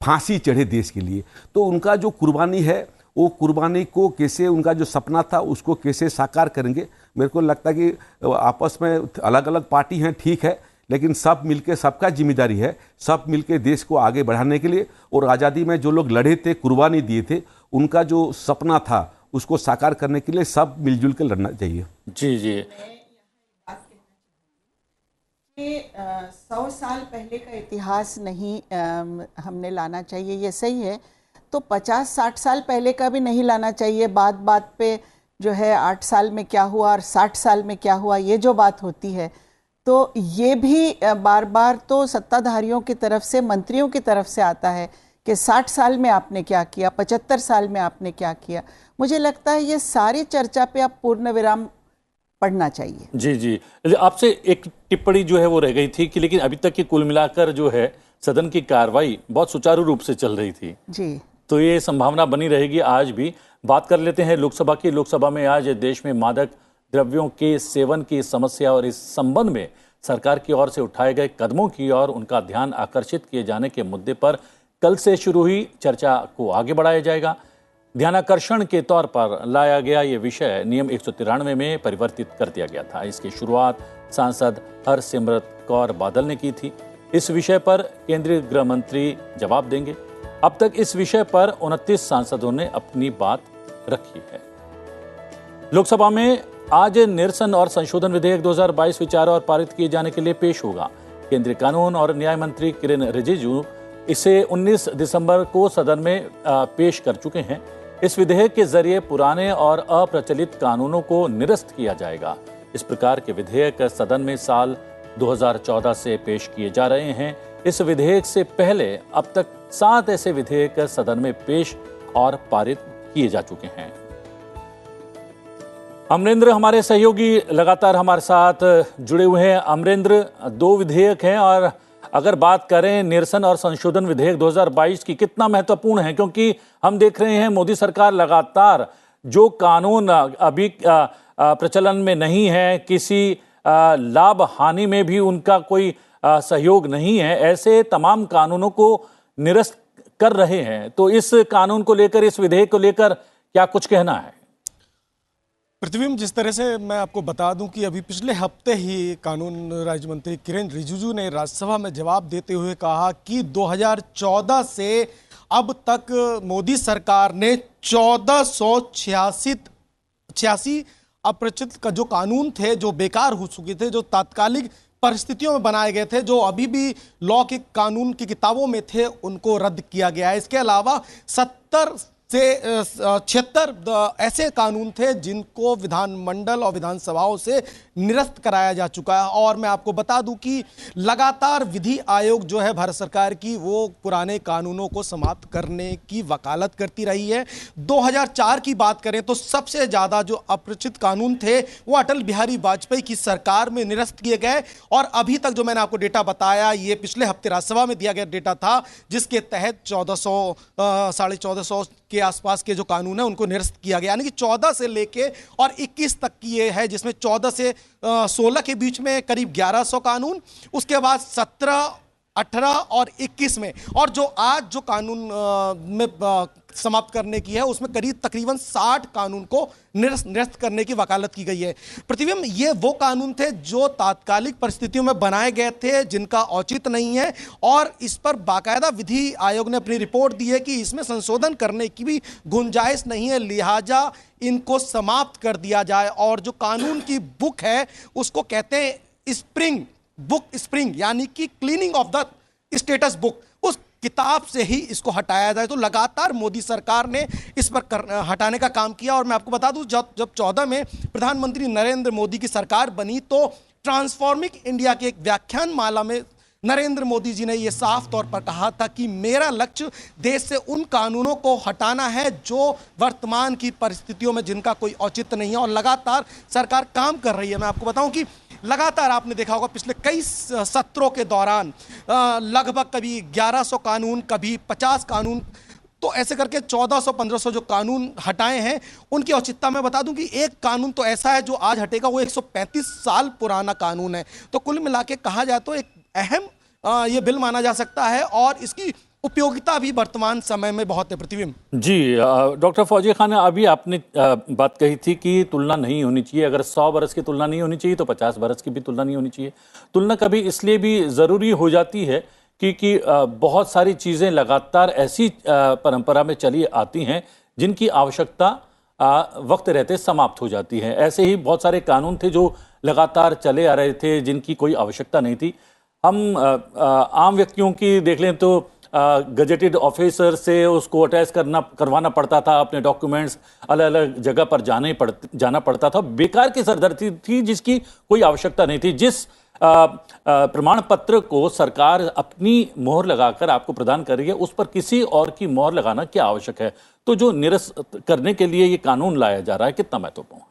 फांसी चढ़े देश के लिए। तो उनका जो कुर्बानी है, वो कुर्बानी को कैसे, उनका जो सपना था उसको कैसे साकार करेंगे। मेरे को लगता है कि आपस में अलग अलग पार्टी हैं, ठीक है, लेकिन सब मिलके, सबका जिम्मेदारी है, सब मिलके देश को आगे बढ़ाने के लिए। और आज़ादी में जो लोग लड़े थे, कुर्बानी दिए थे, उनका जो सपना था उसको साकार करने के लिए सब मिलजुल के लड़ना चाहिए। जी जी 100 साल पहले का इतिहास नहीं हमने लाना चाहिए, ये सही है। तो 50-60 साल पहले का भी नहीं लाना चाहिए। बात बात पे जो है 8 साल में क्या हुआ और 60 साल में क्या हुआ, ये जो बात होती है, तो ये भी बार बार तो सत्ताधारियों की तरफ से, मंत्रियों की तरफ से आता है कि 60 साल में आपने क्या किया, 75 साल में आपने क्या किया। मुझे लगता है ये सारी चर्चा पे अब पूर्ण विराम पढ़ना चाहिए। जी जी आपसे एक टिप्पणी जो है वो रह गई थी कि लेकिन अभी तक की कुल मिलाकर जो है सदन की कार्रवाई बहुत सुचारू रूप से चल रही थी जी, तो ये संभावना बनी रहेगी आज भी। बात कर लेते हैं लोकसभा की। लोकसभा में आज देश में मादक द्रव्यों के सेवन की समस्या और इस संबंध में सरकार की ओर से उठाए गए कदमों की और उनका ध्यान आकर्षित किए जाने के मुद्दे पर कल से शुरू हुई चर्चा को आगे बढ़ाया जाएगा। ध्यानाकर्षण के तौर पर लाया गया ये विषय नियम 193 में परिवर्तित कर दिया गया था। इसकी शुरुआत सांसद हरसिमरत कौर बादल ने की थी। इस विषय पर केंद्रीय गृह मंत्री जवाब देंगे। अब तक इस विषय पर 29 सांसदों ने अपनी बात रखी है। लोकसभा में आज निरसन और संशोधन विधेयक 2022 विचार और पारित किए जाने के लिए पेश होगा। केंद्रीय कानून और न्याय मंत्री किरेन रिजिजू इसे 19 दिसंबर को सदन में पेश कर चुके हैं। इस विधेयक के जरिए पुराने और अप्रचलित कानूनों को निरस्त किया जाएगा। इस प्रकार के विधेयक सदन में साल 2014 से पेश किए जा रहे हैं। इस विधेयक से पहले अब तक 7 ऐसे विधेयक सदन में पेश और पारित किए जा चुके हैं। अमरेंद्र हमारे सहयोगी लगातार हमारे साथ जुड़े हुए हैं। अमरेंद्र, 2 विधेयक हैं और अगर बात करें निरसन और संशोधन विधेयक 2022 की, कितना महत्वपूर्ण है? क्योंकि हम देख रहे हैं मोदी सरकार लगातार जो कानून अभी प्रचलन में नहीं है, किसी लाभ हानि में भी उनका कोई सहयोग नहीं है, ऐसे तमाम कानूनों को निरस्त कर रहे हैं। तो इस कानून को लेकर, इस विधेयक को लेकर क्या कुछ कहना है? पृथ्वी, जिस तरह से मैं आपको बता दूं कि अभी पिछले हफ्ते ही कानून राज्य मंत्री किरेन रिजिजू ने राज्यसभा में जवाब देते हुए कहा कि 2014 से अब तक मोदी सरकार ने 1486 अप्रचलित का जो कानून थे, जो बेकार हो चुके थे, जो तात्कालिक परिस्थितियों में बनाए गए थे, जो अभी भी लॉ के कानून की किताबों में थे, उनको रद्द किया गया है। इसके अलावा 70 से 76 ऐसे कानून थे जिनको विधानमंडल और विधानसभाओं से निरस्त कराया जा चुका है। और मैं आपको बता दूं कि लगातार विधि आयोग जो है भारत सरकार की, वो पुराने कानूनों को समाप्त करने की वकालत करती रही है। 2004 की बात करें तो सबसे ज़्यादा जो अपरिचित कानून थे वो अटल बिहारी वाजपेयी की सरकार में निरस्त किए गए। और अभी तक जो मैंने आपको डेटा बताया, ये पिछले हफ्ते राज्यसभा में दिया गया डेटा था, जिसके तहत 1400 के आसपास के जो कानून है उनको निरस्त किया गया। यानी कि 14 से लेके और 21 तक की ये है, जिसमें 14 से 16 के बीच में करीब 1100 कानून, उसके बाद 17, 18 और 21 में, और जो आज जो कानून में समाप्त करने की है उसमें तकरीबन 60 कानून को निरस्त करने की वकालत की गई है। प्रतिबिंब, ये वो कानून थे जो तात्कालिक परिस्थितियों में बनाए गए थे, जिनका औचित्य नहीं है, और इस पर बाकायदा विधि आयोग ने अपनी रिपोर्ट दी है कि इसमें संशोधन करने की भी गुंजाइश नहीं है, लिहाजा इनको समाप्त कर दिया जाए। और जो कानून की बुक है उसको कहते हैं स्प्रिंग, यानी कि cleaning of the status book, उस किताब से ही इसको हटाया जाए। तो लगातार मोदी सरकार ने इस पर हटाने का काम किया। और मैं आपको बता दूं, जब 14 में प्रधानमंत्री नरेंद्र मोदी की सरकार बनी तो ट्रांसफॉर्मिंग इंडिया के एक व्याख्यान माला में नरेंद्र मोदी जी ने यह साफ तौर पर कहा था कि मेरा लक्ष्य देश से उन कानूनों को हटाना है जो वर्तमान की परिस्थितियों में जिनका कोई औचित्य नहीं है। और लगातार सरकार काम कर रही है। मैं आपको बताऊं कि लगातार आपने देखा होगा पिछले कई सत्रों के दौरान लगभग कभी 1100 कानून, कभी 50 कानून, तो ऐसे करके 1400-1500 जो कानून हटाए हैं। उनकी औचित्यता मैं बता दूं कि एक कानून तो ऐसा है जो आज हटेगा, वो 135 साल पुराना कानून है। तो कुल मिला के कहा जाए तो एक अहम ये बिल माना जा सकता है, और इसकी उपयोगिता भी वर्तमान समय में बहुत है। प्रतिबिंब जी, डॉक्टर फौजिया खान, अभी आपने बात कही थी कि तुलना नहीं होनी चाहिए। अगर 100 बरस की तुलना नहीं होनी चाहिए तो 50 बरस की भी तुलना नहीं होनी चाहिए। तुलना कभी इसलिए भी ज़रूरी हो जाती है क्योंकि बहुत सारी चीज़ें लगातार ऐसी परंपरा में चली आती हैं जिनकी आवश्यकता वक्त रहते समाप्त हो जाती है। ऐसे ही बहुत सारे कानून थे जो लगातार चले आ रहे थे, जिनकी कोई आवश्यकता नहीं थी। हम आम व्यक्तियों की देख लें तो गजेटेड ऑफिसर से उसको अटैच करवाना पड़ता था, अपने डॉक्यूमेंट्स अलग अलग जगह पर जाना पड़ता था। बेकार की सरदर्दी थी जिसकी कोई आवश्यकता नहीं थी। जिस प्रमाण पत्र को सरकार अपनी मोहर लगाकर आपको प्रदान कर रही है, उस पर किसी और की मोहर लगाना क्या आवश्यक है? तो जो निरस्त करने के लिए ये कानून लाया जा रहा है, कितना महत्वपूर्ण है?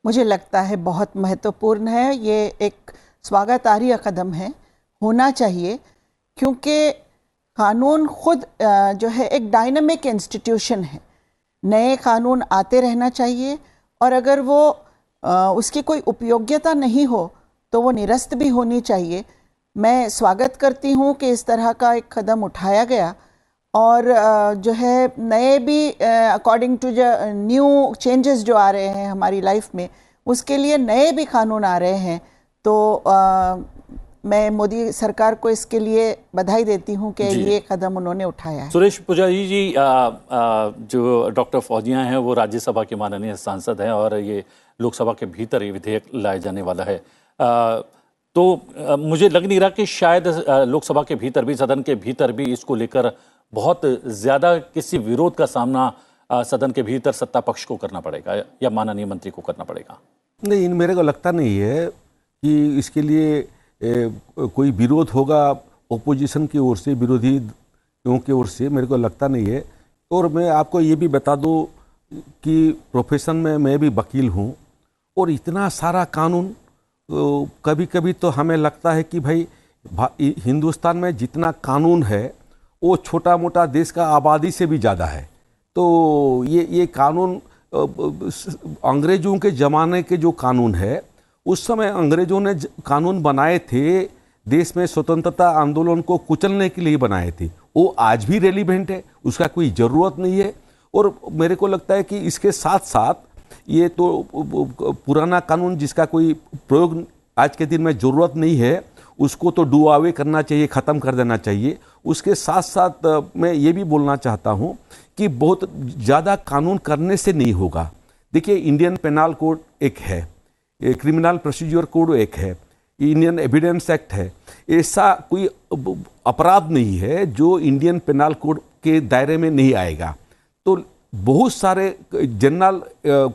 मुझे लगता है बहुत महत्वपूर्ण है। ये एक स्वागतार्ह कदम है, होना चाहिए, क्योंकि कानून खुद जो है एक डायनामिक इंस्टीट्यूशन है। नए कानून आते रहना चाहिए, और अगर वो उसकी कोई उपयोगिता नहीं हो तो वो निरस्त भी होनी चाहिए। मैं स्वागत करती हूँ कि इस तरह का एक कदम उठाया गया, और जो है नए भी अकॉर्डिंग टू जो न्यू चेंजेस जो आ रहे हैं हमारी लाइफ में, उसके लिए नए भी कानून आ रहे हैं। तो मैं मोदी सरकार को इसके लिए बधाई देती हूं कि जी। ये कदम उन्होंने उठाया है। सुरेश पुजारी जी, जो डॉक्टर फौजिया हैं वो राज्यसभा के माननीय सांसद हैं और ये लोकसभा के भीतर ये विधेयक लाया जाने वाला है। तो मुझे लग नहीं रहा कि शायद लोकसभा के भीतर भी, सदन के भीतर भी इसको लेकर बहुत ज़्यादा किसी विरोध का सामना सदन के भीतर सत्ता पक्ष को करना पड़ेगा या माननीय मंत्री को करना पड़ेगा। नहीं, मेरे को लगता नहीं है कि इसके लिए कोई विरोध होगा ओपोजिशन की ओर से, विरोधियों की ओर से, मेरे को लगता नहीं है। और मैं आपको ये भी बता दूं कि प्रोफेशन में मैं भी वकील हूं और इतना सारा कानून, कभी कभी तो हमें लगता है कि भाई हिंदुस्तान में जितना कानून है वो छोटा मोटा देश का आबादी से भी ज़्यादा है। तो ये कानून अंग्रेज़ों के ज़माने के जो कानून है, उस समय अंग्रेज़ों ने कानून बनाए थे, देश में स्वतंत्रता आंदोलन को कुचलने के लिए बनाए थे। वो आज भी रेलिवेंट है, उसका कोई ज़रूरत नहीं है। और मेरे को लगता है कि इसके साथ साथ ये तो पुराना कानून जिसका कोई प्रयोग आज के दिन में ज़रूरत नहीं है, उसको तो डू अवे करना चाहिए, ख़त्म कर देना चाहिए। उसके साथ साथ मैं ये भी बोलना चाहता हूँ कि बहुत ज़्यादा कानून करने से नहीं होगा। देखिए, इंडियन पेनल कोड एक है, क्रिमिनल प्रोसीजर कोड एक है, इंडियन एविडेंस एक्ट है। ऐसा कोई अपराध नहीं है जो इंडियन पेनल कोड के दायरे में नहीं आएगा। तो बहुत सारे जनरल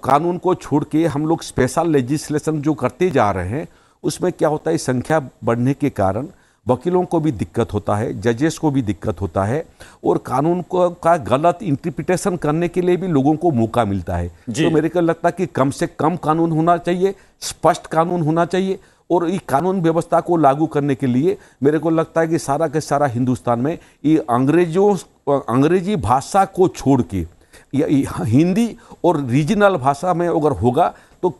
कानून को छोड़ के हम लोग स्पेशल लेजिस्लेशन जो करते जा रहे हैं, उसमें क्या होता है, संख्या बढ़ने के कारण वकीलों को भी दिक्कत होता है, जजेस को भी दिक्कत होता है और कानून को का गलत इंटरप्रिटेशन करने के लिए भी लोगों को मौका मिलता है। तो मेरे को लगता है कि कम से कम कानून होना चाहिए, स्पष्ट कानून होना चाहिए। और ये कानून व्यवस्था को लागू करने के लिए मेरे को लगता है कि सारा के सारा हिंदुस्तान में ये अंग्रेजी भाषा को छोड़ के हिंदी और रीजनल भाषा में अगर होगा तो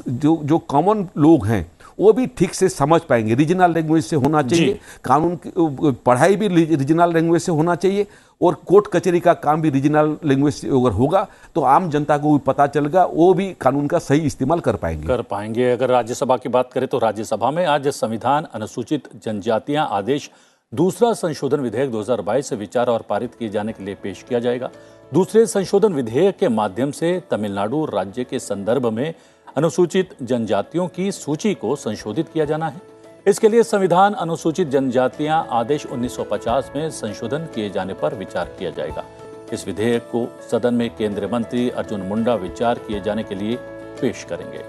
जो कॉमन लोग हैं वो भी ठीक से समझ पाएंगे। रीजनल लैंग्वेज से होना चाहिए, कानून की पढ़ाई भी रीजनल लैंग्वेज से होना चाहिए और कोर्ट कचहरी का काम भी रीजनल लैंग्वेज से अगर होगा तो आम जनता को भी पता चलेगा, वो भी कानून का सही इस्तेमाल कर पाएंगे। अगर राज्यसभा की बात करें तो राज्यसभा में आज संविधान अनुसूचित जनजातियां आदेश दूसरा संशोधन विधेयक 2022 से विचार और पारित किए जाने के लिए पेश किया जाएगा। दूसरे संशोधन विधेयक के माध्यम से तमिलनाडु राज्य के संदर्भ में अनुसूचित जनजातियों की सूची को संशोधित किया जाना है। इसके लिए संविधान अनुसूचित जनजातियां आदेश 1950 में संशोधन किए जाने पर विचार किया जाएगा। इस विधेयक को सदन में केंद्रीय मंत्री अर्जुन मुंडा विचार किए जाने के लिए पेश करेंगे।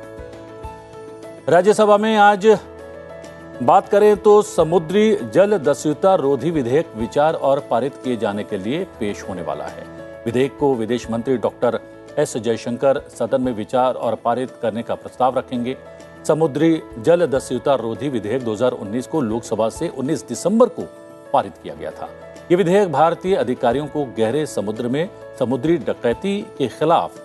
राज्यसभा में आज बात करें तो समुद्री जल दस्युता रोधी विधेयक विचार और पारित किए जाने के लिए पेश होने वाला है। विधेयक को विदेश मंत्री डॉक्टर एस जयशंकर सदन में विचार और पारित करने का प्रस्ताव रखेंगे। समुद्री जल दस्युता रोधी विधेयक 2019 को लोकसभा से 19 दिसंबर को पारित किया गया था। ये विधेयक भारतीय अधिकारियों को गहरे समुद्र में समुद्री डकैती के खिलाफ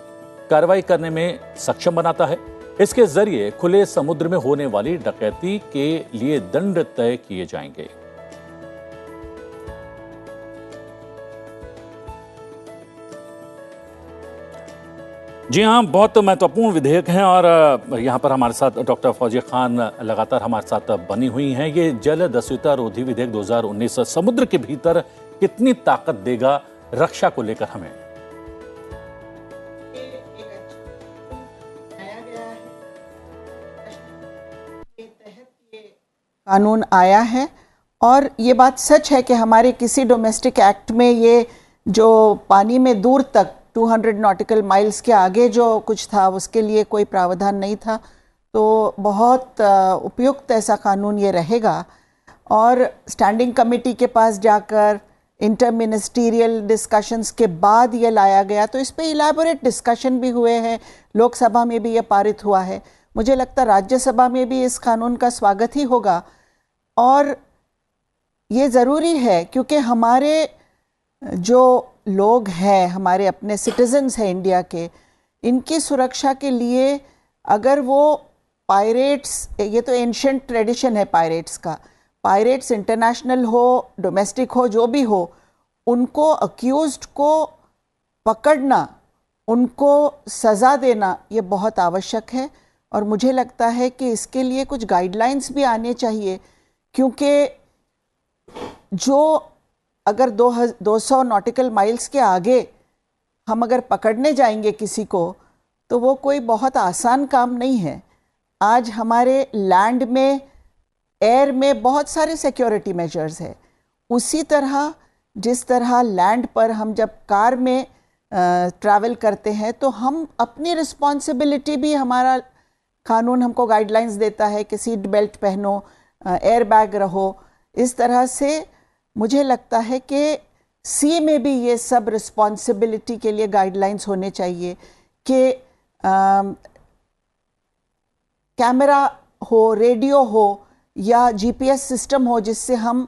कार्रवाई करने में सक्षम बनाता है। इसके जरिए खुले समुद्र में होने वाली डकैती के लिए दंड तय किए जाएंगे। जी हाँ, बहुत महत्वपूर्ण विधेयक हैं और यहाँ पर हमारे साथ डॉक्टर फौजिया खान लगातार हमारे साथ बनी हुई हैं। ये जल दस्युता रोधी विधेयक 2019 समुद्र के भीतर कितनी ताकत देगा रक्षा को लेकर हमें? कानून आया है और ये बात सच है कि हमारे किसी डोमेस्टिक एक्ट में ये जो पानी में दूर तक 200 नॉटिकल माइल्स के आगे जो कुछ था उसके लिए कोई प्रावधान नहीं था। तो बहुत उपयुक्त ऐसा कानून ये रहेगा और स्टैंडिंग कमेटी के पास जाकर इंटर मिनिस्टीरियल डिस्कशंस के बाद ये लाया गया। तो इस पे इलैबोरेट डिस्कशन भी हुए हैं, लोकसभा में भी ये पारित हुआ है। मुझे लगता है राज्यसभा में भी इस कानून का स्वागत ही होगा और ये ज़रूरी है क्योंकि हमारे जो लोग हैं, हमारे अपने सिटीजन्स हैं इंडिया के, इनकी सुरक्षा के लिए अगर वो पायरेट्स, ये तो एंशिएंट ट्रेडिशन है पायरेट्स का, पायरेट्स इंटरनेशनल हो डोमेस्टिक हो जो भी हो, उनको अक्यूज्ड को पकड़ना, उनको सज़ा देना ये बहुत आवश्यक है। और मुझे लगता है कि इसके लिए कुछ गाइडलाइंस भी आने चाहिए क्योंकि जो अगर 200 नॉटिकल माइल्स के आगे हम अगर पकड़ने जाएंगे किसी को तो वो कोई बहुत आसान काम नहीं है। आज हमारे लैंड में, एयर में बहुत सारे सिक्योरिटी मेजर्स है। उसी तरह जिस तरह लैंड पर हम जब कार में ट्रैवल करते हैं तो हम अपनी रिस्पॉन्सिबिलिटी भी, हमारा कानून हमको गाइडलाइंस देता है कि सीट बेल्ट पहनो, एयर बैग रहो। इस तरह से मुझे लगता है कि सी में भी ये सब रिस्पॉन्सिबिलिटी के लिए गाइडलाइंस होने चाहिए कि कैमरा हो, रेडियो हो या जीपीएस सिस्टम हो जिससे हम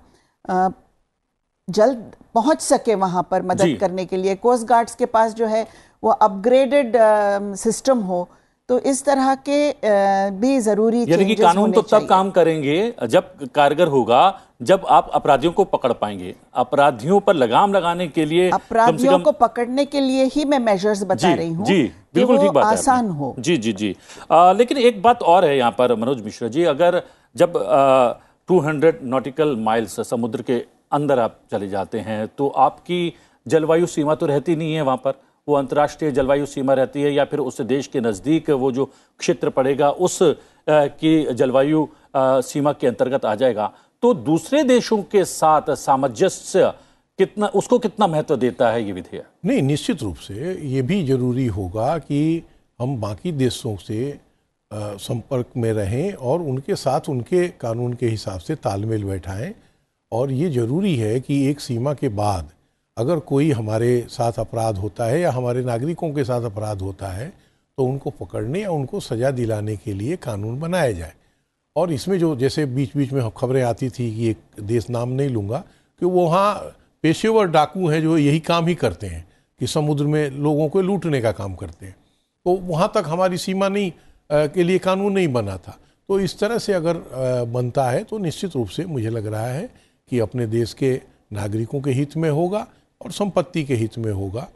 जल्द पहुंच सके वहां पर मदद करने के लिए। कोस्ट गार्ड्स के पास जो है वो अपग्रेडेड सिस्टम हो, तो इस तरह के भी जरूरी यानी कि कानून तो तब काम करेंगे जब कारगर होगा, जब आप अपराधियों को पकड़ पाएंगे। अपराधियों पर लगाम लगाने के लिए, अपराधियों को पकड़ने के लिए ही मैं मेजर्स बता रही हूँ। जी, बिल्कुल ठीक बात है, आसान हो। जी जी जी। लेकिन एक बात और है यहाँ पर मनोज मिश्रा जी, अगर जब 200 नॉटिकल माइल्स समुद्र के अंदर आप चले जाते हैं तो आपकी जलवायु सीमा तो रहती नहीं है वहाँ पर, वो अंतर्राष्ट्रीय जलवायु सीमा रहती है या फिर उस देश के नज़दीक वो जो क्षेत्र पड़ेगा उस की जलवायु सीमा के अंतर्गत आ जाएगा। तो दूसरे देशों के साथ सामंजस्य कितना, उसको कितना महत्व देता है ये विधेयक? नहीं, निश्चित रूप से ये भी जरूरी होगा कि हम बाकी देशों से संपर्क में रहें और उनके साथ उनके कानून के हिसाब से तालमेल बैठाएं। और ये ज़रूरी है कि एक सीमा के बाद अगर कोई हमारे साथ अपराध होता है या हमारे नागरिकों के साथ अपराध होता है तो उनको पकड़ने या उनको सज़ा दिलाने के लिए कानून बनाया जाए। और इसमें जो जैसे बीच बीच में खबरें आती थी कि एक देश नाम नहीं लूँगा, कि वहाँ पेशेवर डाकू हैं जो यही काम ही करते हैं कि समुद्र में लोगों को लूटने का काम करते हैं, तो वहाँ तक हमारी सीमा नहीं के लिए कानून नहीं बना था। तो इस तरह से अगर बनता है तो निश्चित रूप से मुझे लग रहा है कि अपने देश के नागरिकों के हित में होगा और संपत्ति के हित में होगा।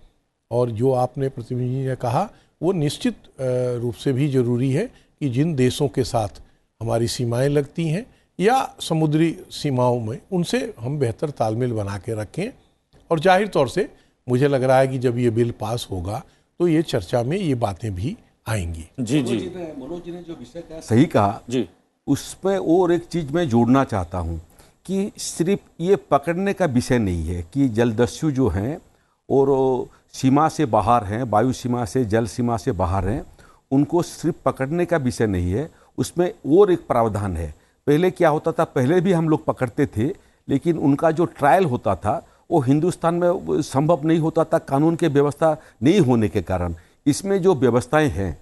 और जो आपने प्रतिनिधि जी ने कहा वो निश्चित रूप से भी जरूरी है कि जिन देशों के साथ हमारी सीमाएं लगती हैं या समुद्री सीमाओं में, उनसे हम बेहतर तालमेल बना के रखें। और जाहिर तौर से मुझे लग रहा है कि जब ये बिल पास होगा तो ये चर्चा में ये बातें भी आएंगी। जी जी, मनोज जी ने जो विषय कहा सही कहा जी, उसमें और एक चीज मैं जोड़ना चाहता हूँ कि सिर्फ ये पकड़ने का विषय नहीं है कि जलदस्यु जो हैं और सीमा से बाहर हैं, वायु सीमा से, जल सीमा से बाहर हैं, उनको सिर्फ पकड़ने का विषय नहीं है, उसमें और एक प्रावधान है। पहले क्या होता था, पहले भी हम लोग पकड़ते थे लेकिन उनका जो ट्रायल होता था वो हिंदुस्तान में संभव नहीं होता था, कानून के व्यवस्था नहीं होने के कारण। इसमें जो व्यवस्थाएं हैं,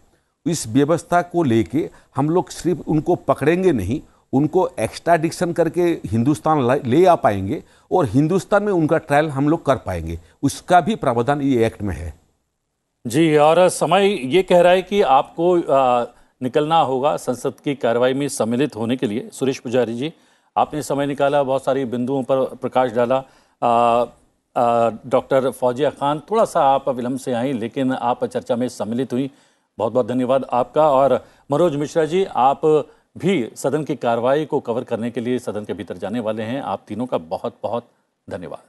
इस व्यवस्था को लेके हम लोग सिर्फ उनको पकड़ेंगे नहीं, उनको एक्स्ट्राडिक्शन करके हिंदुस्तान ले आ पाएंगे और हिंदुस्तान में उनका ट्रायल हम लोग कर पाएंगे। उसका भी प्रावधान ये एक्ट में है। जी, और समय ये कह रहा है कि आपको निकलना होगा संसद की कार्रवाई में सम्मिलित होने के लिए। सुरेश पुजारी जी, आपने समय निकाला, बहुत सारी बिंदुओं पर प्रकाश डाला। डॉक्टर फौजिया खान, थोड़ा सा आप विलंब से आई लेकिन आप चर्चा में सम्मिलित हुई, बहुत बहुत धन्यवाद आपका। और मनोज मिश्रा जी, आप भी सदन की कार्रवाई को कवर करने के लिए सदन के भीतर जाने वाले हैं, आप तीनों का बहुत बहुत धन्यवाद।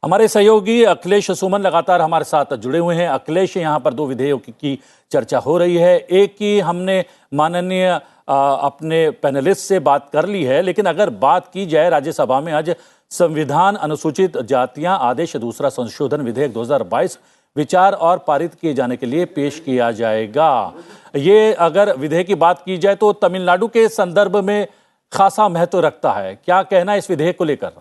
हमारे सहयोगी अखिलेश सुमन लगातार हमारे साथ जुड़े हुए हैं। अखिलेश, यहाँ पर दो विधेयकों की चर्चा हो रही है। एक की हमने माननीय अपने पैनलिस्ट से बात कर ली है, लेकिन अगर बात की जाए राज्यसभा में आज संविधान अनुसूचित जातियां आदेश दूसरा संशोधन विधेयक 2022 विचार और पारित किए जाने के लिए पेश किया जाएगा। ये अगर विधेयक की बात की जाए तो तमिलनाडु के संदर्भ में खासा महत्व रखता है। क्या कहना है इस विधेयक को लेकर?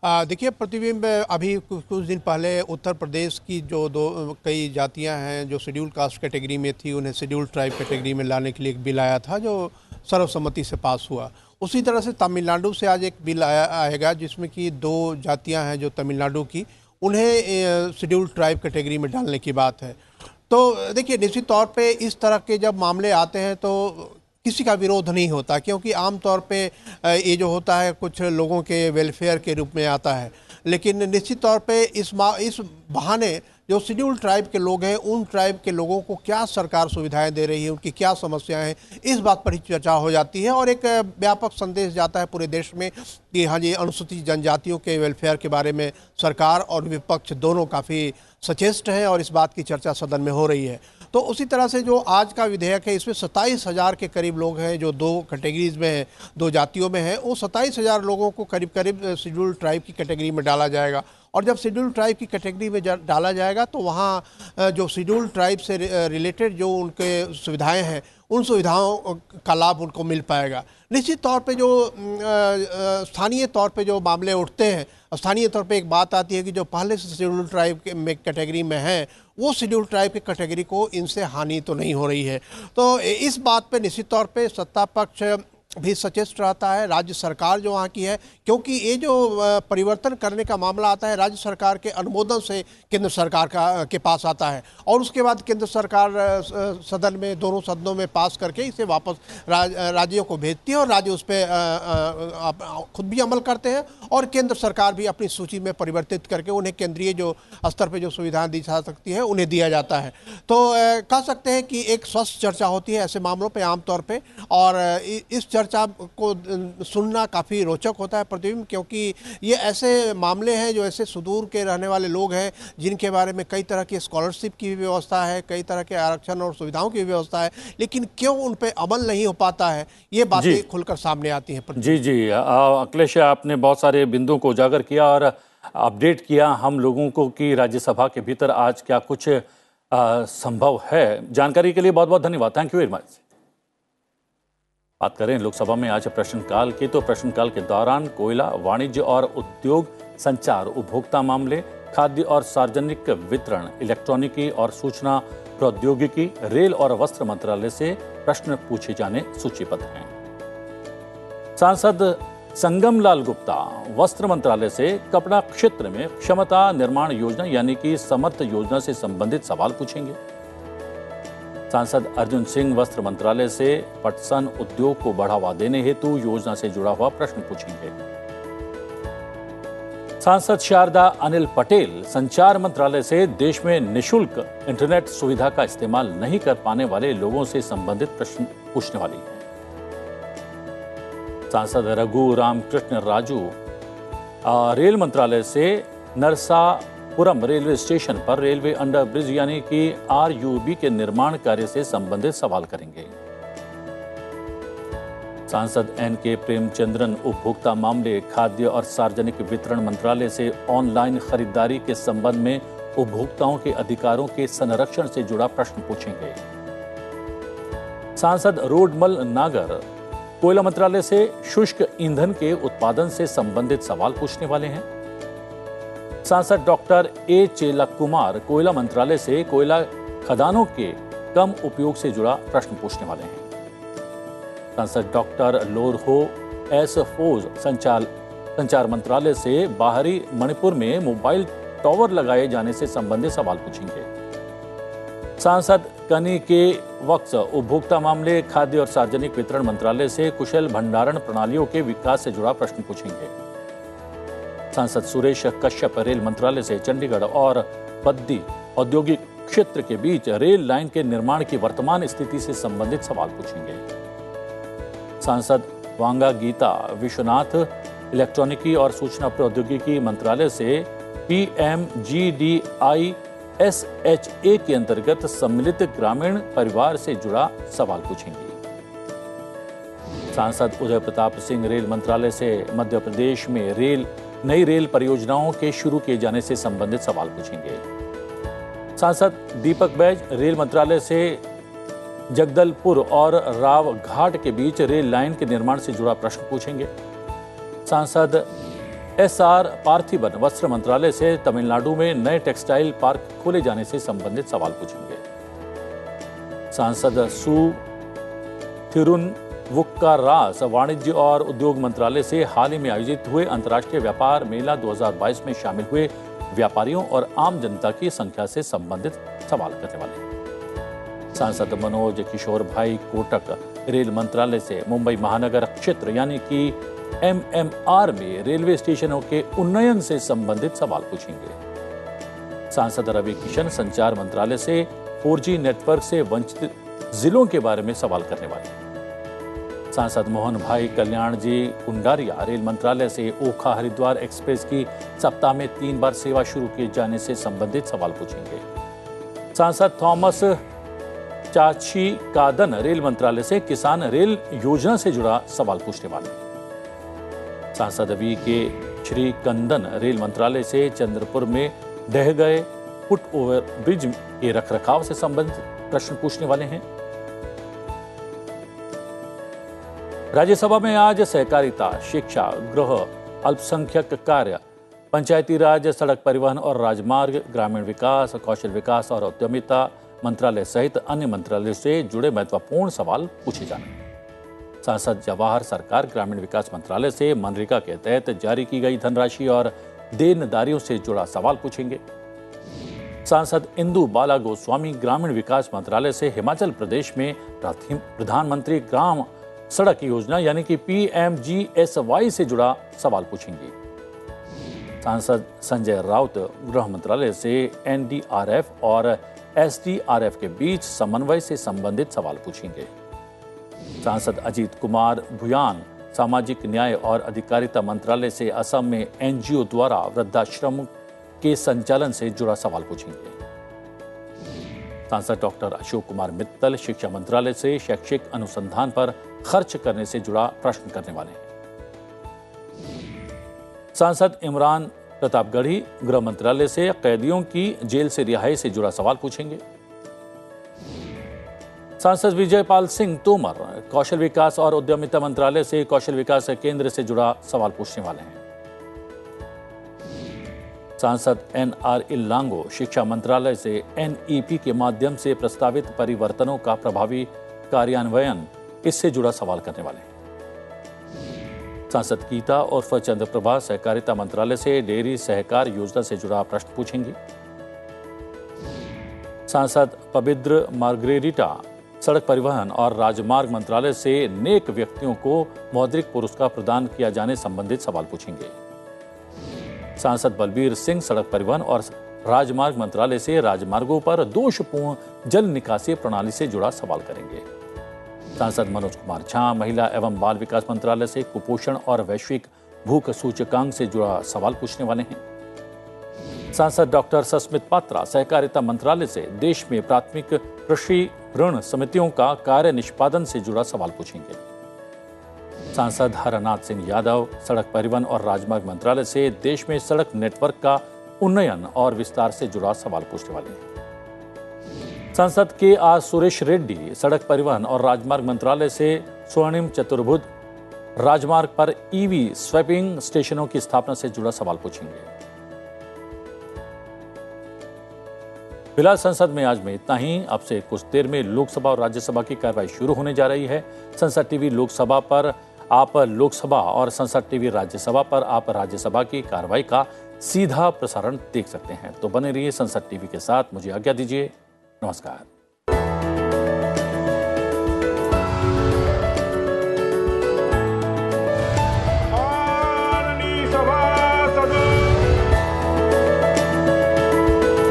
देखिए प्रतिबिंब, अभी कुछ दिन पहले उत्तर प्रदेश की जो कई जातियां हैं जो शेड्यूल कास्ट कैटेगरी में थी, उन्हें शेड्यूल ट्राइब कैटेगरी में लाने के लिए एक बिल आया था जो सर्वसम्मति से पास हुआ। उसी तरह से तमिलनाडु से आज एक बिल आएगा जिसमें कि 2 जातियां हैं जो तमिलनाडु की, उन्हें शेड्यूल ट्राइब कैटेगरी में डालने की बात है। तो देखिए, निश्चित तौर पे इस तरह के जब मामले आते हैं तो किसी का विरोध नहीं होता, क्योंकि आमतौर पे ये जो होता है कुछ लोगों के वेलफेयर के रूप में आता है। लेकिन निश्चित तौर पे इस बहाने जो शेड्यूल ट्राइब के लोग हैं उन ट्राइब के लोगों को क्या सरकार सुविधाएं दे रही है, उनकी क्या समस्याएं हैं, इस बात पर ही चर्चा हो जाती है और एक व्यापक संदेश जाता है पूरे देश में कि हाँ जी, अनुसूचित जनजातियों के वेलफेयर के बारे में सरकार और विपक्ष दोनों काफ़ी सचेष्ट हैं और इस बात की चर्चा सदन में हो रही है। तो उसी तरह से जो आज का विधेयक है, इसमें 27,000 के करीब लोग हैं जो 2 कैटेगरीज में हैं, 2 जातियों में हैं। वो 27,000 लोगों को करीब करीब शेड्यूल ट्राइब की कैटेगरी में डाला जाएगा और जब शेड्यूल ट्राइब की कैटेगरी में डाला जाएगा तो वहाँ जो शेड्यूल ट्राइब से रिलेटेड जो उनके सुविधाएं हैं, उन सुविधाओं का लाभ उनको मिल पाएगा। निश्चित तौर पे जो स्थानीय तौर पे जो मामले उठते हैं, स्थानीय तौर पे एक बात आती है कि जो पहले से शेड्यूल ट्राइब के कैटेगरी में हैं वो शेड्यूल ट्राइब की कैटेगरी को इनसे हानि तो नहीं हो रही है। तो इस बात पे निश्चित तौर पे सत्ता पक्ष भी सचेत रहता है, राज्य सरकार जो वहाँ की है, क्योंकि ये जो परिवर्तन करने का मामला आता है राज्य सरकार के अनुमोदन से केंद्र सरकार के पास आता है और उसके बाद केंद्र सरकार सदन में, दोनों सदनों में पास करके इसे वापस राज्यों को भेजती है और राज्य उस पर खुद भी अमल करते हैं और केंद्र सरकार भी अपनी सूची में परिवर्तित करके उन्हें केंद्रीय जो स्तर पर जो सुविधाएं दी जा सकती है उन्हें दिया जाता है। तो कह सकते हैं कि एक स्वस्थ चर्चा होती है ऐसे मामलों पर आमतौर पर और इस चर्चा को सुनना काफ़ी रोचक होता है प्रतिबिंब, क्योंकि ये ऐसे मामले हैं जो ऐसे सुदूर के रहने वाले लोग हैं जिनके बारे में कई तरह की स्कॉलरशिप की भी व्यवस्था है, कई तरह के आरक्षण और सुविधाओं की व्यवस्था है, लेकिन क्यों उन पे अमल नहीं हो पाता है, ये बातें खुलकर सामने आती हैं। जी अखिलेश, आपने बहुत सारे बिंदुओं को उजागर किया और अपडेट किया हम लोगों को कि राज्यसभा के भीतर आज क्या कुछ संभव है। जानकारी के लिए बहुत बहुत धन्यवाद, थैंक यू वेरी मच। बात करें लोकसभा में आज प्रश्नकाल की, तो प्रश्नकाल के दौरान कोयला, वाणिज्य और उद्योग, संचार, उपभोक्ता मामले, खाद्य और सार्वजनिक वितरण, इलेक्ट्रॉनिकी और सूचना प्रौद्योगिकी, रेल और वस्त्र मंत्रालय से प्रश्न पूछे जाने सूचीबद्ध हैं। सांसद संगम लाल गुप्ता वस्त्र मंत्रालय से कपड़ा क्षेत्र में क्षमता निर्माण योजना यानी कि समर्थ योजना से संबंधित सवाल पूछेंगे। सांसद अर्जुन सिंह वस्त्र मंत्रालय से पटसन उद्योग को बढ़ावा देने हेतु योजना से जुड़ा हुआ प्रश्न पूछेंगे। सांसद शारदा अनिल पटेल संचार मंत्रालय से देश में निशुल्क इंटरनेट सुविधा का इस्तेमाल नहीं कर पाने वाले लोगों से संबंधित प्रश्न पूछने वाली हैं। सांसद रघु रामकृष्ण राजू रेल मंत्रालय से नरसापुरम रेलवे स्टेशन पर रेलवे अंडर ब्रिज यानी कि RUB के निर्माण कार्य से संबंधित सवाल करेंगे। सांसद NK प्रेमचंद्रन उपभोक्ता मामले, खाद्य और सार्वजनिक वितरण मंत्रालय से ऑनलाइन खरीदारी के संबंध में उपभोक्ताओं के अधिकारों के संरक्षण से जुड़ा प्रश्न पूछेंगे। सांसद रोडमल नागर कोयला मंत्रालय से शुष्क ईंधन के उत्पादन से संबंधित सवाल पूछने वाले हैं। सांसद डॉक्टर A चेला कुमार कोयला मंत्रालय से कोयला खदानों के कम उपयोग से जुड़ा प्रश्न पूछने वाले हैं। सांसद डॉक्टर लोरहो S फोज संचार मंत्रालय से बाहरी मणिपुर में मोबाइल टावर लगाए जाने से संबंधित सवाल पूछेंगे। सांसद कनी के वक्स उपभोक्ता मामले, खाद्य और सार्वजनिक वितरण मंत्रालय से कुशल भंडारण प्रणालियों के विकास से जुड़ा प्रश्न पूछेंगे। सांसद सुरेश कश्यप रेल मंत्रालय से चंडीगढ़ और बद्दी औद्योगिक क्षेत्र के बीच रेल लाइन के निर्माण की वर्तमान स्थिति से संबंधित सवाल पूछेंगे। सांसद वांगा गीता विश्वनाथ इलेक्ट्रॉनिकी और सूचना प्रौद्योगिकी मंत्रालय से PMGDI/SHA के अंतर्गत सम्मिलित ग्रामीण परिवार से जुड़ा सवाल पूछेंगे। सांसद उदय प्रताप सिंह रेल मंत्रालय से मध्य प्रदेश में नई रेल परियोजनाओं के शुरू किए जाने से संबंधित सवाल पूछेंगे। सांसद दीपक बैज रेल मंत्रालय से जगदलपुर और राव घाट के बीच रेल लाइन के निर्माण से जुड़ा प्रश्न पूछेंगे। सांसद SR पार्थिबन वस्त्र मंत्रालय से तमिलनाडु में नए टेक्सटाइल पार्क खोले जाने से संबंधित सवाल पूछेंगे। सांसद सु थिरुनवुक्कारास वाणिज्य और उद्योग मंत्रालय से हाल ही में आयोजित हुए अंतर्राष्ट्रीय व्यापार मेला 2022 में शामिल हुए व्यापारियों और आम जनता की संख्या से संबंधित सवाल करने वाले हैं। सांसद मनोज किशोर भाई कोटक रेल मंत्रालय से मुंबई महानगर क्षेत्र यानी कि MMR में रेलवे स्टेशनों के उन्नयन से संबंधित सवाल पूछेंगे। सांसद रवि किशन संचार मंत्रालय से 4G नेटवर्क से वंचित जिलों के बारे में सवाल करने वाले हैं। सांसद मोहन भाई कल्याण जी कुंडारिया रेल मंत्रालय से ओखा हरिद्वार एक्सप्रेस की सप्ताह में 3 बार सेवा शुरू किए जाने से संबंधित सवाल पूछेंगे। सांसद थॉमस चाची कादन रेल मंत्रालय से किसान रेल योजना से जुड़ा सवाल पूछने वाले हैं। सांसद वी के श्री कंदन रेल मंत्रालय से चंद्रपुर में ढह गए फुट ओवर ब्रिज के रखरखाव से संबंधित प्रश्न पूछने वाले हैं। राज्यसभा में आज सहकारिता, शिक्षा, गृह, अल्पसंख्यक कार्य, पंचायती राज, सड़क परिवहन और राजमार्ग, ग्रामीण विकास, कौशल विकास और उद्यमिता मंत्रालय सहित अन्य मंत्रालयों से जुड़े महत्वपूर्ण सवाल पूछे जाने। सांसद जवाहर सरकार ग्रामीण विकास मंत्रालय से मनरेगा के तहत जारी की गई धनराशि और देनदारियों से जुड़ा सवाल पूछेंगे। सांसद इंदु बाला गोस्वामी ग्रामीण विकास मंत्रालय से हिमाचल प्रदेश में प्रधानमंत्री ग्राम सड़क योजना यानी कि PMGSY से जुड़ा सवाल पूछेंगे। सांसद संजय राउत गृह मंत्रालय से NDRF और SDRF के बीच समन्वय से संबंधित सवाल पूछेंगे। सांसद अजीत कुमार भुयान सामाजिक न्याय और अधिकारिता मंत्रालय से असम में NGO द्वारा वृद्धाश्रम के संचालन से जुड़ा सवाल पूछेंगे। सांसद डॉक्टर अशोक कुमार मित्तल शिक्षा मंत्रालय से शैक्षिक अनुसंधान पर खर्च करने से जुड़ा प्रश्न करने वाले हैं। सांसद इमरान प्रतापगढ़ी गृह मंत्रालय से कैदियों की जेल से रिहाई से जुड़ा सवाल पूछेंगे। सांसद विजयपाल सिंह तोमर कौशल विकास और उद्यमिता मंत्रालय से कौशल विकास केंद्र से जुड़ा सवाल पूछने वाले हैं। सांसद NR इल्लांगो शिक्षा मंत्रालय से NEP के माध्यम से प्रस्तावित परिवर्तनों का प्रभावी कार्यान्वयन इससे जुड़ा सवाल करने वाले हैं। सांसद गीता उर्फ चंद्रप्रभा सहकारिता मंत्रालय से डेयरी सहकार योजना से जुड़ा प्रश्न पूछेंगी। सांसद पवित्र मार्गरेरिटा सड़क परिवहन और राजमार्ग मंत्रालय से नेक व्यक्तियों को मौद्रिक पुरस्कार प्रदान किया जाने संबंधित सवाल पूछेंगे। सांसद बलबीर सिंह सड़क परिवहन और राजमार्ग मंत्रालय से राजमार्गों पर दोषपूर्ण जल निकासी प्रणाली से जुड़ा सवाल करेंगे। सांसद मनोज कुमार झा महिला एवं बाल विकास मंत्रालय से कुपोषण और वैश्विक भूख सूचकांक से जुड़ा सवाल पूछने वाले हैं। सांसद डॉक्टर सस्मित पात्रा सहकारिता मंत्रालय से देश में प्राथमिक कृषि ऋण समितियों का कार्य निष्पादन से जुड़ा सवाल पूछेंगे। सांसद हरनाथ सिंह यादव सड़क परिवहन और राजमार्ग मंत्रालय से देश में सड़क नेटवर्क का उन्नयन और विस्तार से जुड़ा सवाल पूछने वाले हैं। सांसद KR सुरेश रेड्डी सड़क परिवहन और राजमार्ग मंत्रालय से स्वर्णिम चतुर्भुज राजमार्ग पर EV स्वैपिंग स्टेशनों की स्थापना से जुड़ा सवाल पूछेंगे। फिलहाल संसद में आज में इतना ही। अब से कुछ देर में लोकसभा और राज्यसभा की कार्रवाई शुरू होने जा रही है। संसद टीवी लोकसभा पर आप लोकसभा और संसद टीवी राज्यसभा पर आप राज्यसभा की कार्रवाई का सीधा प्रसारण देख सकते हैं। तो बने रहिए संसद टीवी के साथ। मुझे आज्ञा दीजिए। नमस्कार।